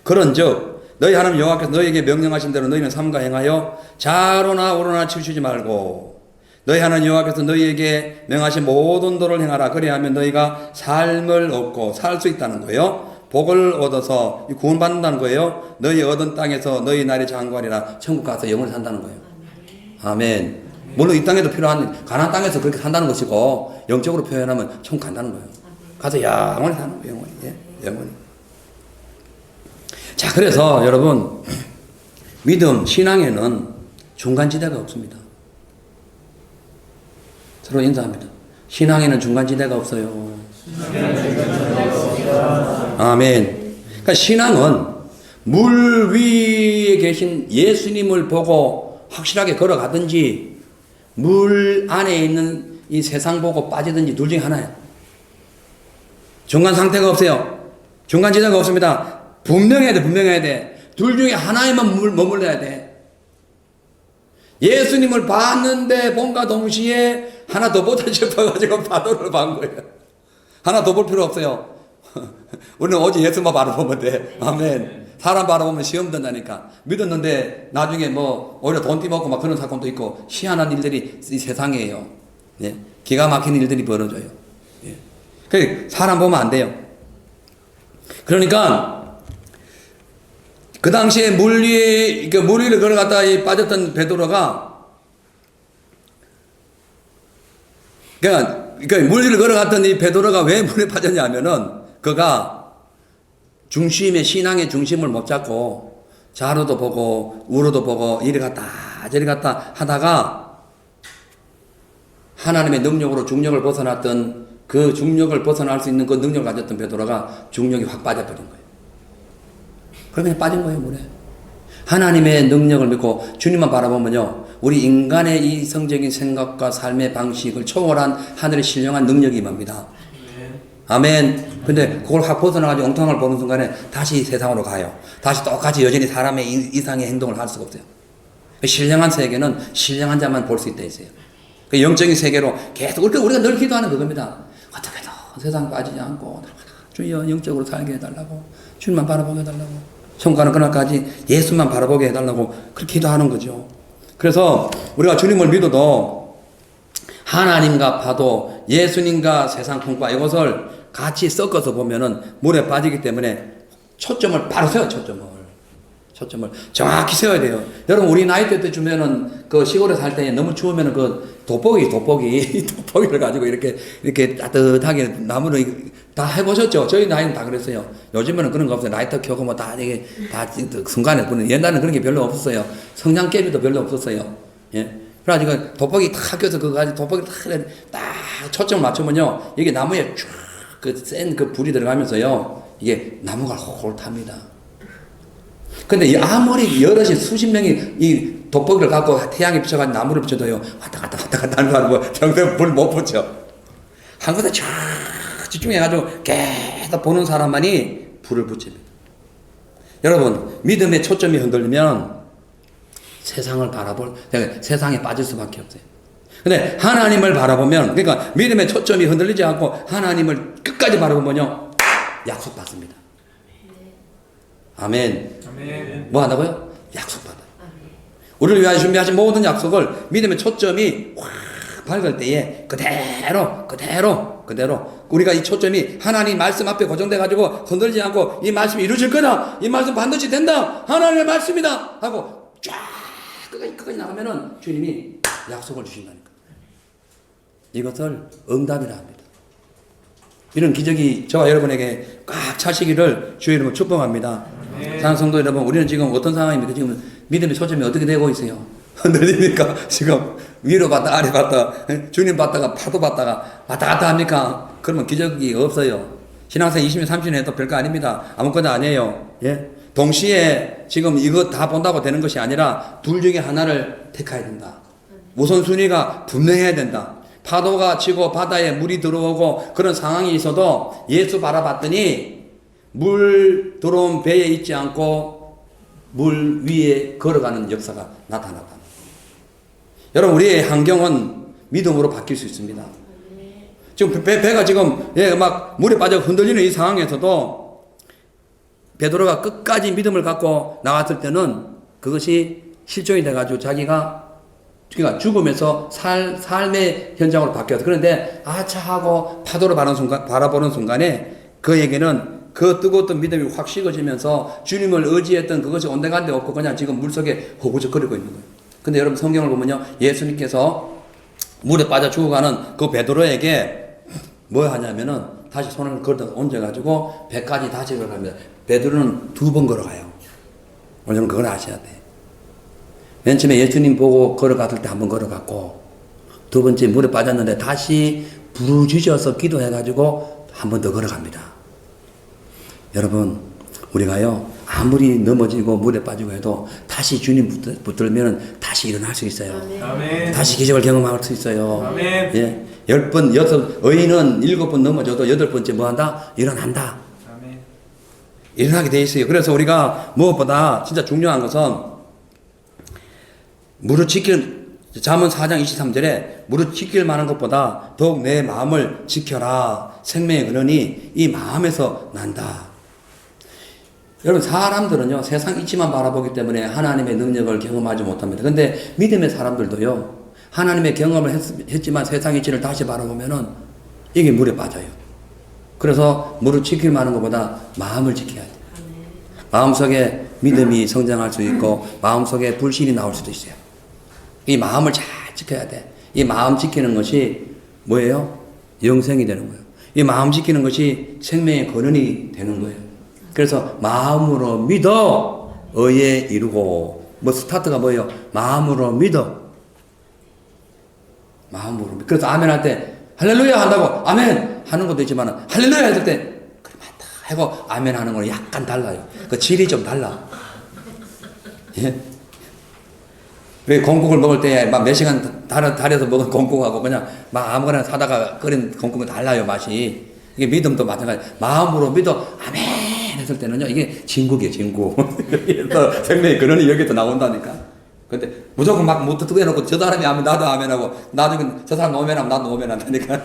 그런즉 너희 하나님 여호와께서 너희에게 명령하신 대로 너희는 삼가 행하여 좌로나 우로나 치우치지 말고 너희 하나님 여호와께서 너희에게 명하신 모든 도를 행하라. 그리하면 너희가 삶을 얻고 살 수 있다는 거예요. 복을 얻어서 구원받는다는 거예요. 너희 얻은 땅에서 너희 날이 장관이라 천국 가서 영원히 산다는 거예요. 아멘. 물론 이 땅에도 필요한 가나안 땅에서 그렇게 산다는 것이고 영적으로 표현하면 천국 간다는 거예요. 가서 영원히 사는 거예요. 영원히. 예? 영원히. 자, 그래서 여러분 믿음, 신앙에는 중간지대가 없습니다. 서로 인사합니다. 신앙에는 중간지대가 없어요. 아멘. 그러니까 신앙은 물 위에 계신 예수님을 보고 확실하게 걸어가든지 물 안에 있는 이 세상 보고 빠지든지 둘 중에 하나예요. 중간 상태가 없어요. 중간 지대가 없습니다. 분명해야 돼. 둘 중에 하나에만 머물러야 돼. 예수님을 봤는데 본과 동시에 하나 더 보다 싶어가지고 파도를 본 거예요. 하나 더 볼 필요 없어요. 우리는 오직 예수만 바라보면 돼. 아멘. 사람 바라보면 시험 든다니까. 믿었는데 나중에 뭐 오히려 돈 띠먹고 막 그런 사건도 있고 희한한 일들이 이 세상이에요. 예. 기가 막힌 일들이 벌어져요. 예. 그러니까 사람 보면 안 돼요. 그러니까 그 당시에 물 위를 걸어갔다가 빠졌던 베드로가 그러니까 물 위를 걸어갔던 이 베드로가 왜 물에 빠졌냐면은 그가 중심의 신앙의 중심을 못 잡고 좌로도 보고 우로도 보고 이리 갔다 저리 갔다 하다가 하나님의 능력으로 중력을 벗어났던 그 중력을 벗어날 수 있는 그 능력을 가졌던 베드로가 중력이 확 빠져버린 거예요. 그러면 빠진 거예요, 물에. 하나님의 능력을 믿고 주님만 바라보면요, 우리 인간의 이성적인 생각과 삶의 방식을 초월한 하늘의 신령한 능력이 임합니다. 아멘. 근데 그걸 확 벗어나가지고 엉뚱한 걸 보는 순간에 다시 세상으로 가요. 다시 똑같이 여전히 사람의 이상의 행동을 할 수가 없어요. 신령한 세계는 신령한 자만 볼 수 있다 했어요. 그 영적인 세계로 계속 우리가 늘 기도하는 그겁니다. 어떻게든 세상 빠지지 않고 주여 영적으로 살게 해달라고, 주님만 바라보게 해달라고, 성과는 그날까지 예수만 바라보게 해달라고 그렇게 기도하는 거죠. 그래서 우리가 주님을 믿어도 하나님과 파도, 예수님과 세상 풍파 이것을 같이 섞어서 보면은 물에 빠지기 때문에 초점을 바로 세워요. 초점을 정확히 세워야 돼요. 여러분, 우리 나이 때 주면은 그 시골에 살 때 너무 추우면은 그 돋보기를 가지고 이렇게 따뜻하게 나무를 다 해보셨죠? 저희 나이는 다 그랬어요. 요즘에는 그런 거 없어요. 라이터 켜고 뭐 다 이게 다 순간에 보는, 옛날에는 그런 게 별로 없었어요. 성냥개비도 별로 없었어요. 예. 그래가지고 돋보기 탁 켜서 그거 가지고 돋보기 딱 초점을 맞추면요, 이게 나무에 쫙 그 센 그 불이 들어가면서요, 이게 나무가 홀 탑니다. 근데 아무리 여럿이 수십 명이 이 돋보기를 갖고 태양에 비춰가지고 나무를 비춰도요, 왔다 갔다 하는 사람 뭐 정말 불 못 붙여. 한 곳에 쫙 집중해가지고 계속 보는 사람만이 불을 붙입니다. 여러분, 믿음의 초점이 흔들리면 세상에 빠질 수밖에 없어요. 근데 하나님을 바라보면, 그러니까 믿음의 초점이 흔들리지 않고 하나님을 끝까지 바라보면요, 약속받습니다. 아멘. 뭐 한다고요? 약속받아요. 우리를 위하여 준비하신 모든 약속을 믿음의 초점이 확 밝을 때에 그대로 우리가 이 초점이 하나님 말씀 앞에 고정돼 가지고 흔들지 않고, 이 말씀이 이루어질 거다, 이 말씀 반드시 된다, 하나님의 말씀이다 하고 쫙 끝까지 나가면은 주님이 약속을 주신다니까. 이것을 응답이라 합니다. 이런 기적이 저와 여러분에게 꽉 차시기를 주의 이름으로 축복합니다. 사랑하는 성도 여러분, 우리는 지금 어떤 상황입니까? 지금 믿음의 초점이 어떻게 되고 있어요? 흔들립니까? 지금 위로 봤다 아래 봤다, 주님 봤다가 파도 봤다가 왔다 갔다 합니까? 그러면 기적이 없어요. 신앙생 20년 30년 해도 별거 아닙니다. 아무것도 아니에요. 예? 동시에 지금 이거 다 본다고 되는 것이 아니라 둘 중에 하나를 택해야 된다. 우선순위가 분명해야 된다. 파도가 치고 바다에 물이 들어오고 그런 상황이 있어도 예수 바라봤더니 물 들어온 배에 있지 않고 물 위에 걸어가는 역사가 나타났다. 여러분, 우리의 환경은 믿음으로 바뀔 수 있습니다. 지금 배가 지금 막 물에 빠져 흔들리는 이 상황에서도 베드로가 끝까지 믿음을 갖고 나왔을 때는 그것이 실존이 돼가지고 자기가 죽으면서 삶의 현장으로 바뀌었어. 그런데 아차하고 파도를 바라보는 순간에 그에게는 그 뜨거웠던 믿음이 확 식어지면서 주님을 의지했던 그것이 온데간데 없고 그냥 지금 물속에 허구적거리고 있는 거예요. 근데 여러분, 성경을 보면요, 예수님께서 물에 빠져 죽어가는 그 베드로에게 뭐 하냐면은 다시 손을 걸어 얹어가지고 배까지 다시 걸어갑니다. 베드로는 2번 걸어가요. 여러분, 그걸 아셔야 돼. 맨 처음에 예수님 보고 걸어갔을 때 1번 걸어갔고, 2번째 물에 빠졌는데 다시 부르짖어서 기도해가지고 1번 더 걸어갑니다. 여러분, 우리가요, 아무리 넘어지고 물에 빠지고 해도 다시 주님 붙들면 다시 일어날 수 있어요. 아멘. 다시 기적을 경험할 수 있어요. 아멘. 예. 10번, 의인은 7번 넘어져도 8번째 뭐 한다? 일어난다. 아멘. 일어나게 돼 있어요. 그래서 우리가 무엇보다 진짜 중요한 것은 잠언 4장 23절에 무릇 지킬 만한 것보다 더욱 내 마음을 지켜라. 생명의 근원이 이 마음에서 난다. 여러분, 사람들은요, 세상 이치만 바라보기 때문에 하나님의 능력을 경험하지 못합니다. 근데 믿음의 사람들도요, 하나님의 경험을 했지만 세상 이치를 다시 바라보면은 이게 물에 빠져요. 그래서 무릇 지킬 만한 것보다 마음을 지켜야 돼요. 마음속에 믿음이 성장할 수 있고 마음속에 불신이 나올 수도 있어요. 이 마음을 잘 지켜야 돼. 이 마음 지키는 것이 뭐예요? 영생이 되는 거예요. 이 마음 지키는 것이 생명의 근원이 되는 거예요. 그래서 마음으로 믿어 의에 이루고, 뭐 스타트가 뭐예요? 마음으로 믿어. 마음으로 믿어. 그래서 아멘 할 때 할렐루야 한다고 아멘 하는 것도 있지만 할렐루야 했을 때 그래 맞다 하고 아멘 하는 거는 약간 달라요. 그 질이 좀 달라. 예? 왜 건국을 먹을 때 막 몇 시간 달에서 먹은 건국하고 그냥 막 아무거나 사다가 끓인 건국은 달라요, 맛이. 이게 믿음도 마찬가지. 마음으로 믿어 아멘 했을 때는요, 이게 진국이에요, 진국. 그래서 생명의 근원이 여기서 나온다니까. 근데 무조건 막 못 듣게 해놓고 저 사람이 아멘 나도 아멘 하고 나중에 저 사람 오멘 하면 나도 오멘 한다니까.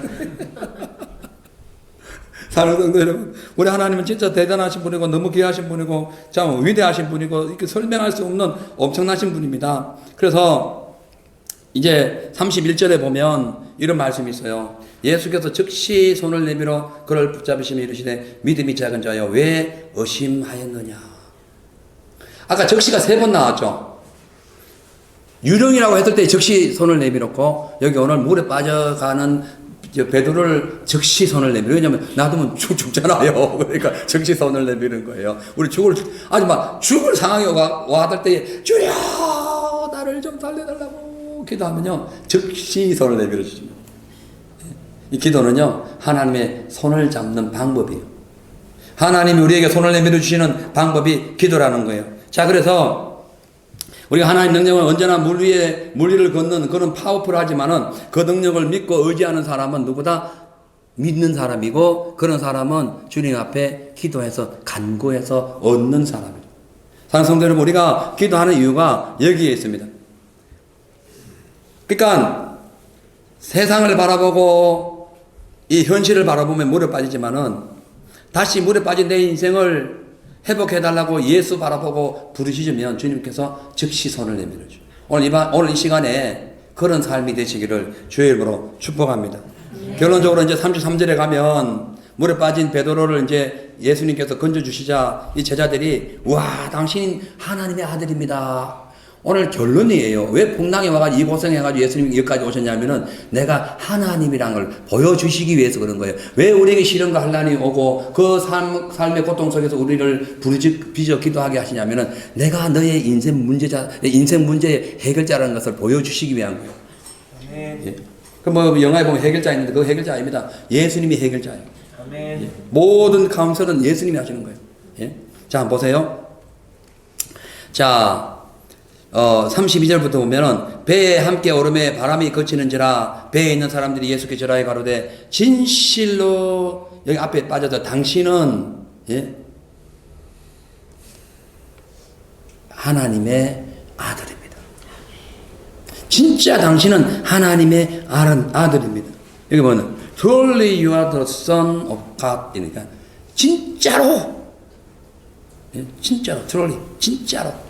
사랑하는 성도 여러분, 우리 하나님은 진짜 대단하신 분이고 너무 귀하신 분이고 참 위대하신 분이고 이렇게 설명할 수 없는 엄청나신 분입니다. 그래서 이제 31절에 보면 이런 말씀이 있어요. 예수께서 즉시 손을 내밀어 그를 붙잡으시며 이르시되 믿음이 작은 자여 왜 의심하였느냐. 아까 즉시가 3번 나왔죠. 유령이라고 했을 때 즉시 손을 내밀었고 여기 오늘 물에 빠져가는 베드로를 즉시 손을 내밀어. 왜냐면 놔두면 죽잖아요. 그러니까 즉시 손을 내미는 거예요. 우리 아주 막 죽을 상황이 와닿을 때 주여 나를 좀 살려달라고 기도하면요 즉시 손을 내밀어 주십니다. 이 기도는요 하나님의 손을 잡는 방법이에요. 하나님이 우리에게 손을 내밀어 주시는 방법이 기도라는 거예요. 자, 그래서 우리가 하나님 능력은 언제나 물 위를 걷는 그런 파워풀하지만은 그 능력을 믿고 의지하는 사람은 누구다 믿는 사람이고 그런 사람은 주님 앞에 기도해서 간구해서 얻는 사람이에요. 사랑하는 성도 여러분, 우리가 기도하는 이유가 여기에 있습니다. 그러니까 세상을 바라보고 이 현실을 바라보면 물에 빠지지만은 다시 물에 빠진 내 인생을 회복해달라고 예수 바라보고 부르시면 주님께서 즉시 손을 내밀어줘. 오늘 이 시간에 그런 삶이 되시기를 주의 이름으로 축복합니다. 결론적으로 이제 33절에 가면 물에 빠진 베드로를 이제 예수님께서 건져주시자 이 제자들이 와 당신 하나님의 아들입니다. 오늘 결론이에요. 왜 풍랑에 와가지고 이 고생해가지고 예수님이 여기까지 오셨냐면은 내가 하나님이란 걸 보여주시기 위해서 그런 거예요. 왜 우리에게 시련과 환난이 오고 그 삶의 고통 속에서 우리를 부르짖어 기도하게 하시냐면은 내가 너의 인생 문제의 해결자라는 것을 보여주시기 위한 거예요. 예. 그 뭐 영화에 보면 해결자 있는데 그 해결자 아닙니다. 예수님이 해결자예요. 예. 모든 카운셀은 예수님이 하시는 거예요. 예. 자, 한번 보세요. 자. 32절부터 보면은 배에 함께 오름에 바람이 그치는지라 배에 있는 사람들이 예수께 절하여 가로되 진실로 여기 앞에 빠져서 당신은 예? 하나님의 아들입니다. 진짜 당신은 하나님의 아들입니다. 여기 보면 truly you are the son of God 이니까 진짜로 예? 진짜로 truly 진짜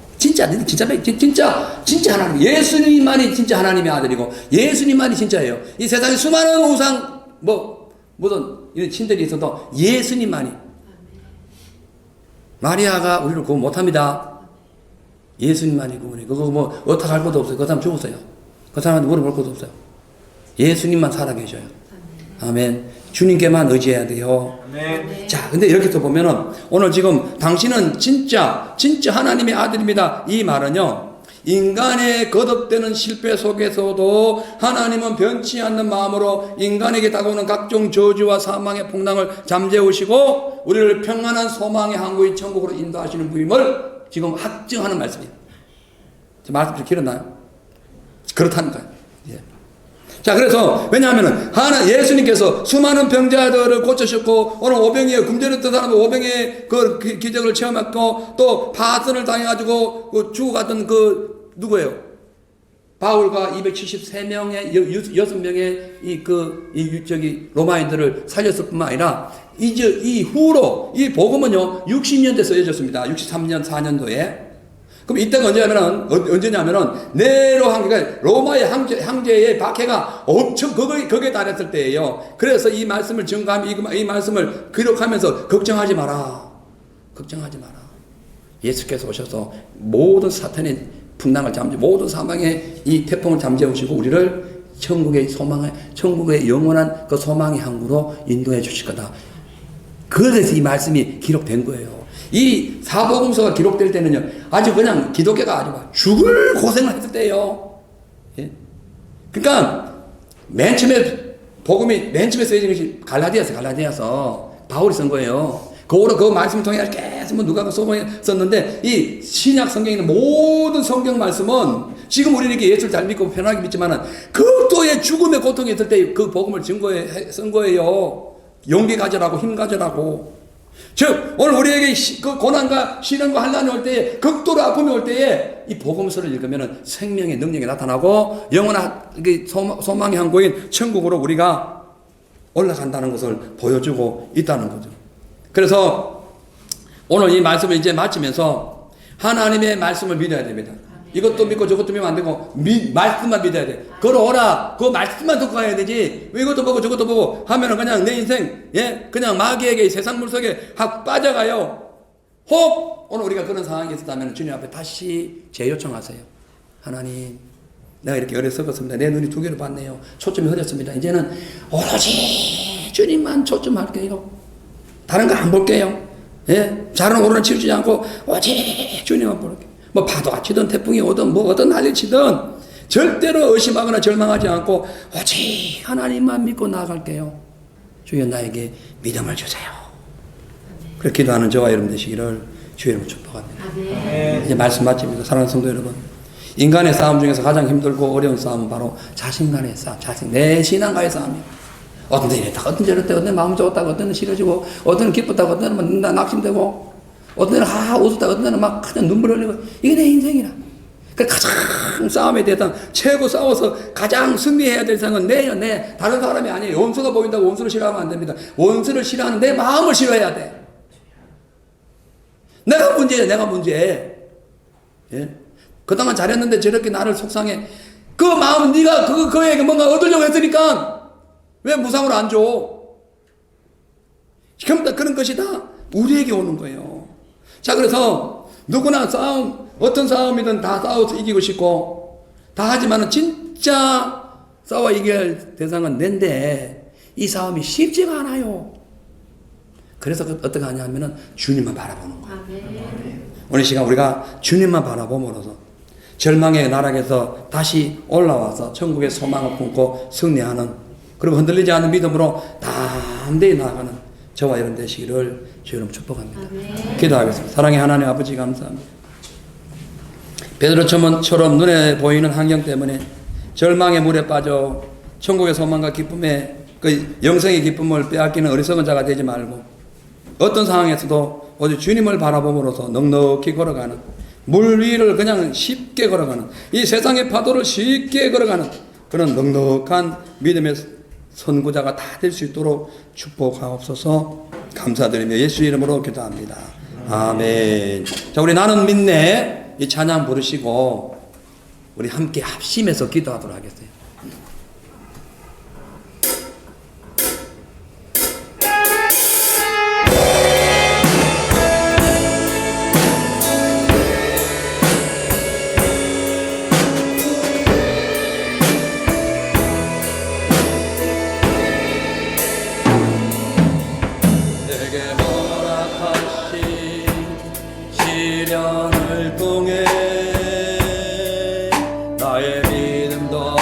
하나님, 예수님만이 진짜 하나님의 아들이고, 예수님만이 진짜예요. 이 세상에 수많은 우상, 무슨, 이런 신들이 있어도 예수님만이. 마리아가 우리를 구원 못합니다. 예수님만이 구원해. 그거 어떻게 할 것도 없어요. 그 사람 죽었어요. 그 사람한테 물어볼 것도 없어요. 예수님만 살아계셔요. 아멘. 주님께만 의지해야 돼요. 아멘. 자, 근데 이렇게 또 보면은 오늘 지금 당신은 진짜 하나님의 아들입니다. 이 말은요, 인간의 거듭되는 실패 속에서도 하나님은 변치 않는 마음으로 인간에게 다가오는 각종 저주와 사망의 풍랑을 잠재우시고 우리를 평안한 소망의 항구인 천국으로 인도하시는 분임을 지금 확증하는 말씀이에요. 말씀 좀 길었나요? 그렇다는 거예요. 예. 자, 그래서 왜냐하면은 예수님께서 수많은 병자들을 고쳐셨고 오늘 오병이에 굶주렸던 사람은 오병이의 그 기적을 체험했고 또 파선을 당해가지고 죽어갔던 그 누구예요? 바울과 273명의 6명의 로마인들을 살렸을 뿐만 아니라 이제 이후로 이 복음은요 60년대 쓰여졌습니다. 63년 4년도에. 그럼 이때가 언제냐면은 네로 황제가 로마의 황제의 박해가 엄청 거기에 달했을 때예요. 그래서 이 말씀을 이 말씀을 기록하면서 걱정하지 마라. 예수께서 오셔서 모든 사탄의 풍랑을 모든 사망의 이 태풍을 잠재우시고 우리를 천국의 영원한 그 소망의 항구로 인도해 주실 거다. 그래서 이 말씀이 기록된 거예요. 이 사복음서가 기록될 때는요, 아주 그냥 기독교가 아주 막 죽을 고생을 했을 때예요. 예? 그러니까 맨 처음에 쓰여진 것이 갈라디아서 바울이 쓴 거예요. 그 말씀을 통해 계속 누가 써먹었는데 이 신약 성경에 있는 모든 성경 말씀은 지금 우리는 이렇게 예수를 잘 믿고 편하게 믿지만은 극도의 죽음의 고통이 있을 때 그 복음을 쓴 거예요. 용기 가져라고, 힘 가져라고. 즉 오늘 우리에게 그 고난과 시련과 환난이 올 때에, 극도로 아픔이 올 때에 이 복음서를 읽으면 생명의 능력이 나타나고 영원한 소망의 항구인 천국으로 우리가 올라간다는 것을 보여주고 있다는 거죠. 그래서 오늘 이 말씀을 이제 마치면서 하나님의 말씀을 믿어야 됩니다. 이것도 믿고 저것도 믿으면 안 되고 말씀만 믿어야 돼. 걸어오라. 그 말씀만 듣고 가야 되지. 이것도 보고 저것도 보고 하면은 그냥 내 인생 그냥 마귀에게 세상 물속에 확 빠져가요. 혹 오늘 우리가 그런 상황이 있었다면 주님 앞에 다시 재요청하세요. 하나님, 내가 이렇게 어리석었습니다. 내 눈이 두 개로 봤네요. 초점이 흐렸습니다. 이제는 오로지 주님만 초점할게요. 다른 거 안 볼게요. 잘은 오르는 치우치지 않고 오직 주님만 볼게요. 뭐 파도가 치든 태풍이 오든 뭐 어떤 난리 치든 절대로 의심하거나 절망하지 않고 오직 하나님만 믿고 나아갈게요. 주여 나에게 믿음을 주세요. 그렇게 기도하는 저와 여러분 되시기를 주의 이름으로 축복합니다. 이제 말씀 마칩니다. 사랑하는 성도 여러분, 인간의 싸움 중에서 가장 힘들고 어려운 싸움은 바로 자신간의 싸움, 내 신앙과의 싸움이에요. 어떤 데 이랬다, 어떤 데 저랬다, 어떤 데 마음 좋았다고, 어떤 데 싫어지고, 어떤 데는 기뻤다고, 어떤 데는 낙심되고, 어떤 데는 웃었다가, 어떤 데는 막 그냥 눈물 흘리고, 이게 내 인생이라. 그 가장 싸움에 대해서 최고 싸워서 가장 승리해야 될 상은 내 다른 사람이 아니에요. 원수가 보인다고 원수를 싫어하면 안 됩니다. 원수를 싫어하는 내 마음을 싫어해야 돼. 내가 문제야, 내가 문제. 그동안 잘했는데 저렇게 나를 속상해. 그 마음은 네가 그에게 뭔가 얻으려고 했으니까 왜 무상으로 안 줘? 그런 것이 다 우리에게 오는 거예요. 자, 그래서 누구나 어떤 싸움이든 다 싸워서 이기고 싶고 다 하지만은 진짜 싸워 이길 대상은 내인데 이 싸움이 쉽지가 않아요. 그래서 어떻게 하냐 하면은 주님만 바라보는 거예요. 오늘 시간 우리가 주님만 바라봄으로써 절망의 나락에서 다시 올라와서 천국의 소망을 품고 승리하는, 그리고 흔들리지 않는 믿음으로 담대히 나아가는 저와 여러분 되시기를 주님 축복합니다. 기도하겠습니다. 사랑의 하나님 아버지 감사합니다. 베드로처럼 눈에 보이는 환경 때문에 절망의 물에 빠져 천국의 소망과 기쁨의 그 영생의 기쁨을 빼앗기는 어리석은 자가 되지 말고 어떤 상황에서도 오직 주님을 바라봄으로써 넉넉히 걸어가는, 물 위를 그냥 쉽게 걸어가는, 이 세상의 파도를 쉽게 걸어가는 그런 넉넉한 믿음의 선구자가 다 될 수 있도록 축복하옵소서. 감사드리며 예수 이름으로 기도합니다. 아멘. 자, 우리 나는 믿네 이 찬양 부르시고 우리 함께 합심해서 기도하도록 하겠어요. 시련을 통해 나의 믿음도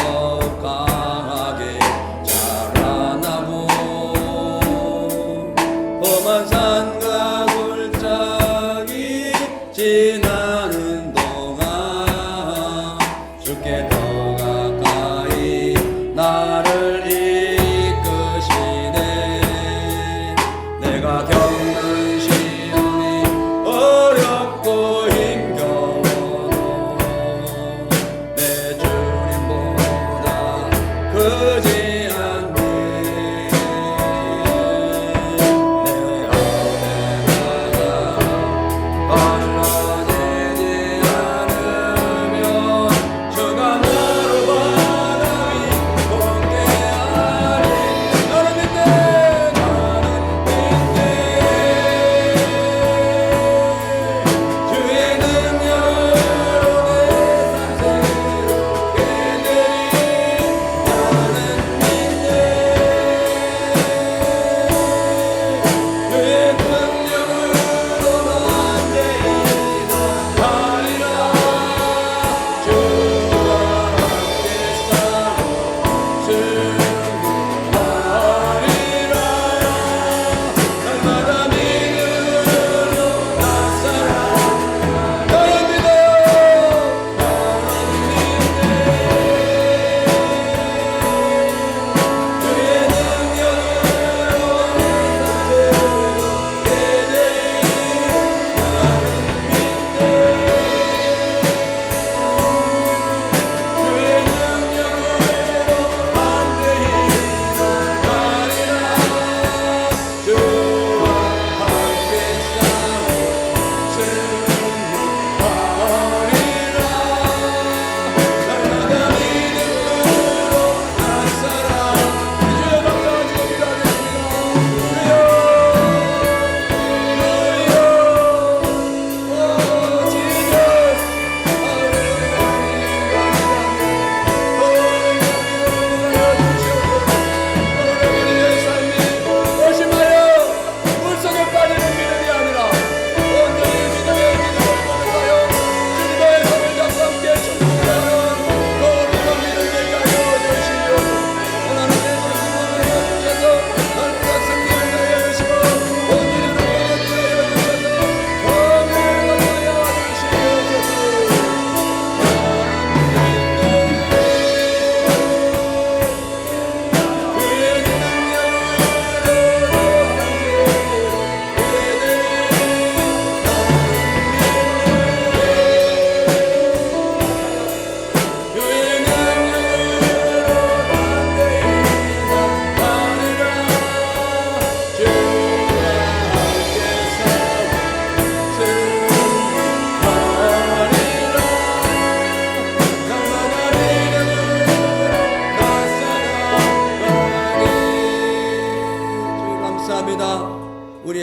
강하게 자라나고 험한 산과 골짜기 지나는 동안 주께 더 가까이 나를 이끄시네. 내가 겪는 시험이 어렵고 힘겨워도 내 주님보다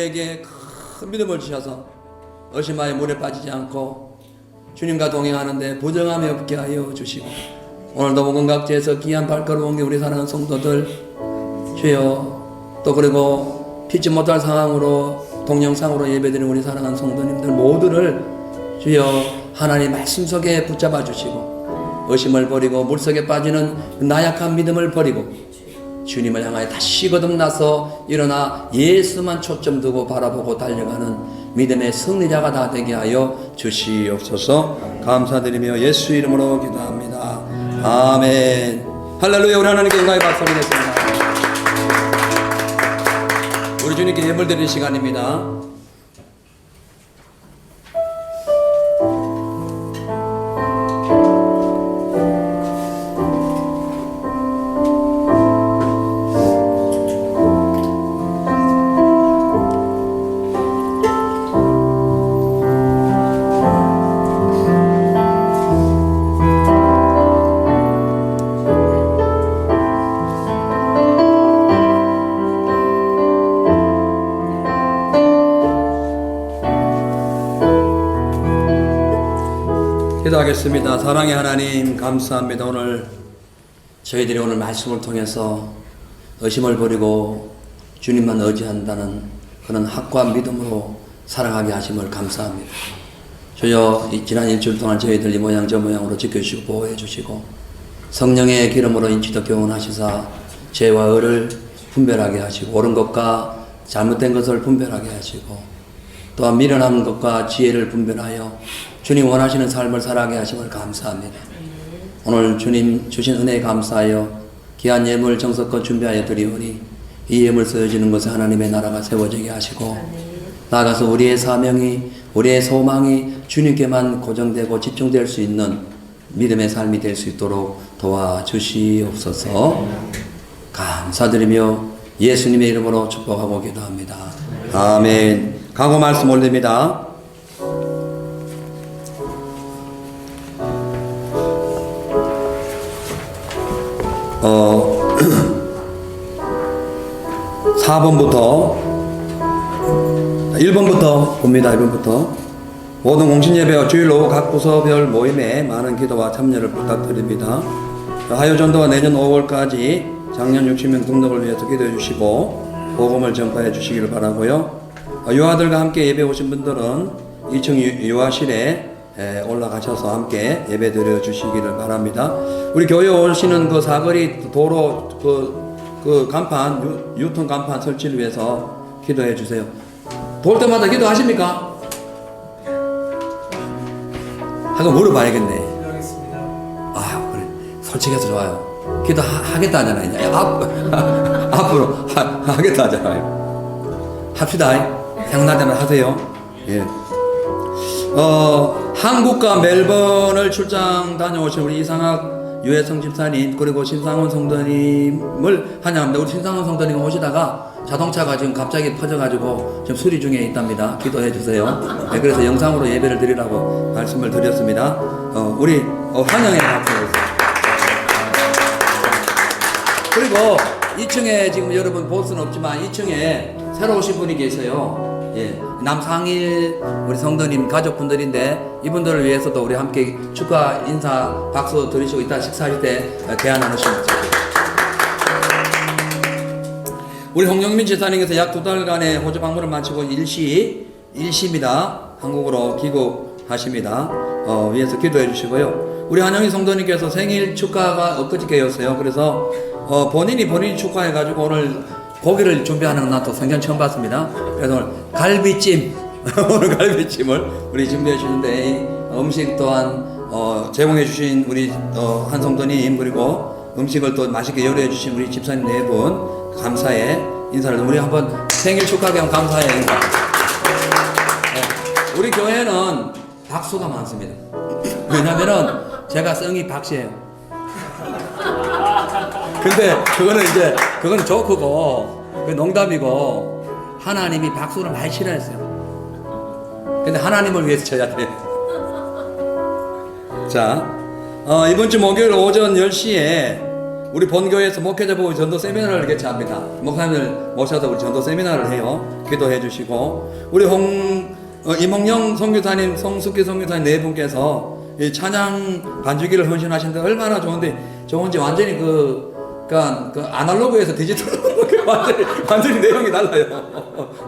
우리에게 큰 믿음을 주셔서 의심하여 물에 빠지지 않고 주님과 동행하는데 부정함이 없게 하여 주시고, 오늘도 목원각지에서 귀한 발걸음 옮겨 우리 사랑하는 성도들 주여, 또 그리고 피치 못할 상황으로 동영상으로 예배드리는 우리 사랑하는 성도님들 모두를 주여 하나님 말씀 속에 붙잡아 주시고, 의심을 버리고 물속에 빠지는 나약한 믿음을 버리고 주님을 향하여 다시 거듭나서 일어나 예수만 초점 두고 바라보고 달려가는 믿음의 승리자가 다 되게 하여 주시옵소서. 감사드리며 예수 이름으로 기도합니다. 아멘. 할렐루야. 우리 하나님께 영광의 박수 드리겠습니다. 우리 주님께 예물 드리는 시간입니다. 기도하겠습니다. 사랑의 하나님 감사합니다. 오늘 저희들이 오늘 말씀을 통해서 의심을 버리고 주님만 의지한다는 그런 확고한 믿음으로 살아가게 하심을 감사합니다. 주여, 지난 일주일 동안 저희들 이 모양 저 모양으로 지켜주시고 보호해 주시고 성령의 기름으로 인치도 교훈하시사 죄와 의를 분별하게 하시고 옳은 것과 잘못된 것을 분별하게 하시고 또한 미련한 것과 지혜를 분별하여 주님 원하시는 삶을 살아가게 하심을 감사합니다. 오늘 주님 주신 은혜에 감사하여 귀한 예물 정성껏 준비하여 드리오니 이 예물 쓰여지는 곳에 하나님의 나라가 세워지게 하시고 나아가서 우리의 사명이 우리의 소망이 주님께만 고정되고 집중될 수 있는 믿음의 삶이 될 수 있도록 도와주시옵소서. 감사드리며 예수님의 이름으로 축복하고 기도합니다. 아멘. 강호 말씀 올립니다. 4번부터 1번부터 봅니다. 1번부터 모든 공신예배와 주일 오후 각 부서별 모임에 많은 기도와 참여를 부탁드립니다. 하요전도가 내년 5월까지 작년 60명 등록을 위해서 기도해 주시고 복음을 전파해 주시기를 바라고요. 유아들과 함께 예배 오신 분들은 2층 유아실에 올라가셔서 함께 예배 드려 주시기를 바랍니다. 우리 교회 오시는 그 사거리 도로 그 간판 유통 간판 설치를 위해서 기도해 주세요. 볼 때마다 기도하십니까? 하고 물어봐야겠네. 아 그래 솔직해서 좋아요. 기도하겠다 하잖아요. 앞으로 하겠다 하잖아요. 합시다. 생각나면 하세요. 예. 한국과 멜번을 출장 다녀오신 우리 이상학 유해성 집사님 그리고 신상원 성도님을 환영합니다. 우리 신상원 성도님 오시다가 자동차가 지금 갑자기 퍼져가지고 지금 수리 중에 있답니다. 기도해 주세요. 네, 그래서 영상으로 예배를 드리라고 말씀을 드렸습니다. 우리 환영의 박수. 그리고 2층에 지금 여러분 볼 수는 없지만 2층에 새로 오신 분이 계세요. 예, 남상일 우리 성도님 가족분들인데 이분들을 위해서도 우리 함께 축하 인사 박수 드리시고 이따 식사할 때 대화 나누시면 됩니다. 우리 홍영민 지사님께서 약 2달간의 호주 방문을 마치고 일시입니다. 한국으로 귀국하십니다. 위해서 기도해 주시고요. 우리 한영희 성도님께서 생일 축하가 엊그저께였어요. 그래서 본인이 축하해가지고 오늘 고기를 준비하는 건 난 또 생전 처음 봤습니다. 그래서 오늘 갈비찜 오늘 갈비찜을 우리 준비해 주시는데 음식 또한 제공해 주신 우리 한 성도님 그리고 음식을 또 맛있게 요리해 주신 우리 집사님 네 분 감사의 인사를 우리 한번 생일 축하하게 한번 감사의 인사. 네. 우리 교회는 박수가 많습니다. 왜냐면은 제가 성이 박씨예요. 근데 그거는 조크고 그 농담이고 하나님이 박수를 많이 싫어했어요. 근데 하나님을 위해서 쳐야 돼. 자, 이번 주 목요일 오전 10시에 우리 본교회에서 목회자 부부 전도 세미나를 개최합니다. 목사님을 모셔서 우리 전도 세미나를 해요. 기도해 주시고 우리 임홍영 선교사님, 송숙기 선교사님 네 분께서 이 찬양 반주기를 헌신하시는데 얼마나 좋은지 완전히 그 아날로그에서 디지털로 완전히 내용이 달라요.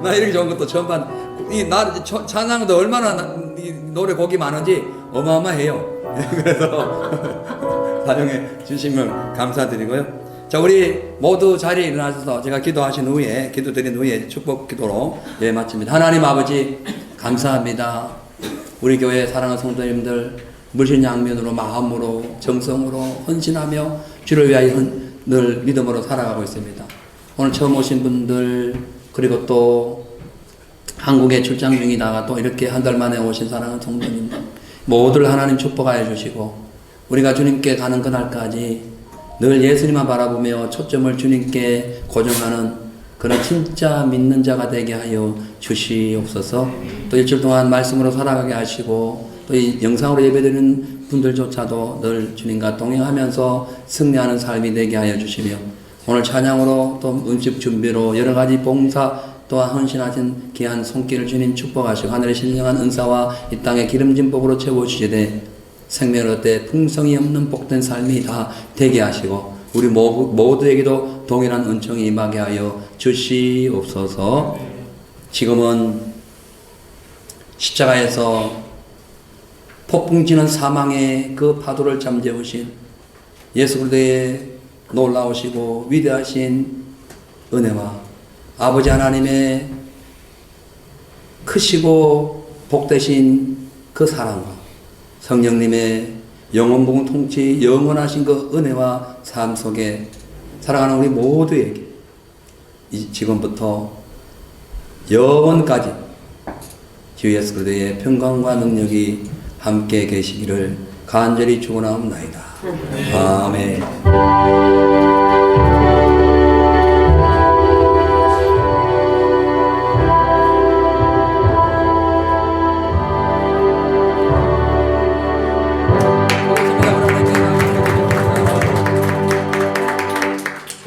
나 이렇게 좋은 것도 처음 봤. 찬양도 얼마나 이 노래 곡이 많은지 어마어마해요. 그래서 사용해 주시면 감사드리고요. 자, 우리 모두 자리에 일어나셔서 제가 기도드린 후에 축복 기도로 마칩니다. 하나님 아버지 감사합니다. 우리 교회 사랑하는 성도님들 물신양면으로 마음으로 정성으로 헌신하며 주를 위하여 늘 믿음으로 살아가고 있습니다. 오늘 처음 오신 분들 그리고 또 한국에 출장 중이다가 또 이렇게 한 달 만에 오신 사랑하는 성도님들 모두를 하나님 축복하여 주시고 우리가 주님께 가는 그날까지 늘 예수님만 바라보며 초점을 주님께 고정하는 그런 진짜 믿는 자가 되게 하여 주시옵소서. 또 일주일 동안 말씀으로 살아가게 하시고 또 이 영상으로 예배드리는 분들조차도 늘 주님과 동행하면서 승리하는 삶이 되게 하여 주시며 오늘 찬양으로 또 음식 준비로 여러 가지 봉사 또한 헌신하신 귀한 손길을 주님 축복하시고 하늘의 신령한 은사와 이 땅의 기름진 복으로 채워주시되 생명을 얻되 풍성이 없는 복된 삶이 다 되게 하시고 우리 모두에게도 동일한 은총이 임하게 하여 주시옵소서. 지금은 십자가에서 폭풍치는 사망의 그 파도를 잠재우신 예수 그리스도의 놀라우시고 위대하신 은혜와 아버지 하나님의 크시고 복되신 그 사랑과 성령님의 영원복음 통치 영원하신 그 은혜와 삶 속에 살아가는 우리 모두에게 지금부터 영원까지 주 예수 그리스도의 평강과 능력이 함께 계시기를 간절히 축원하옵나이다. 아멘.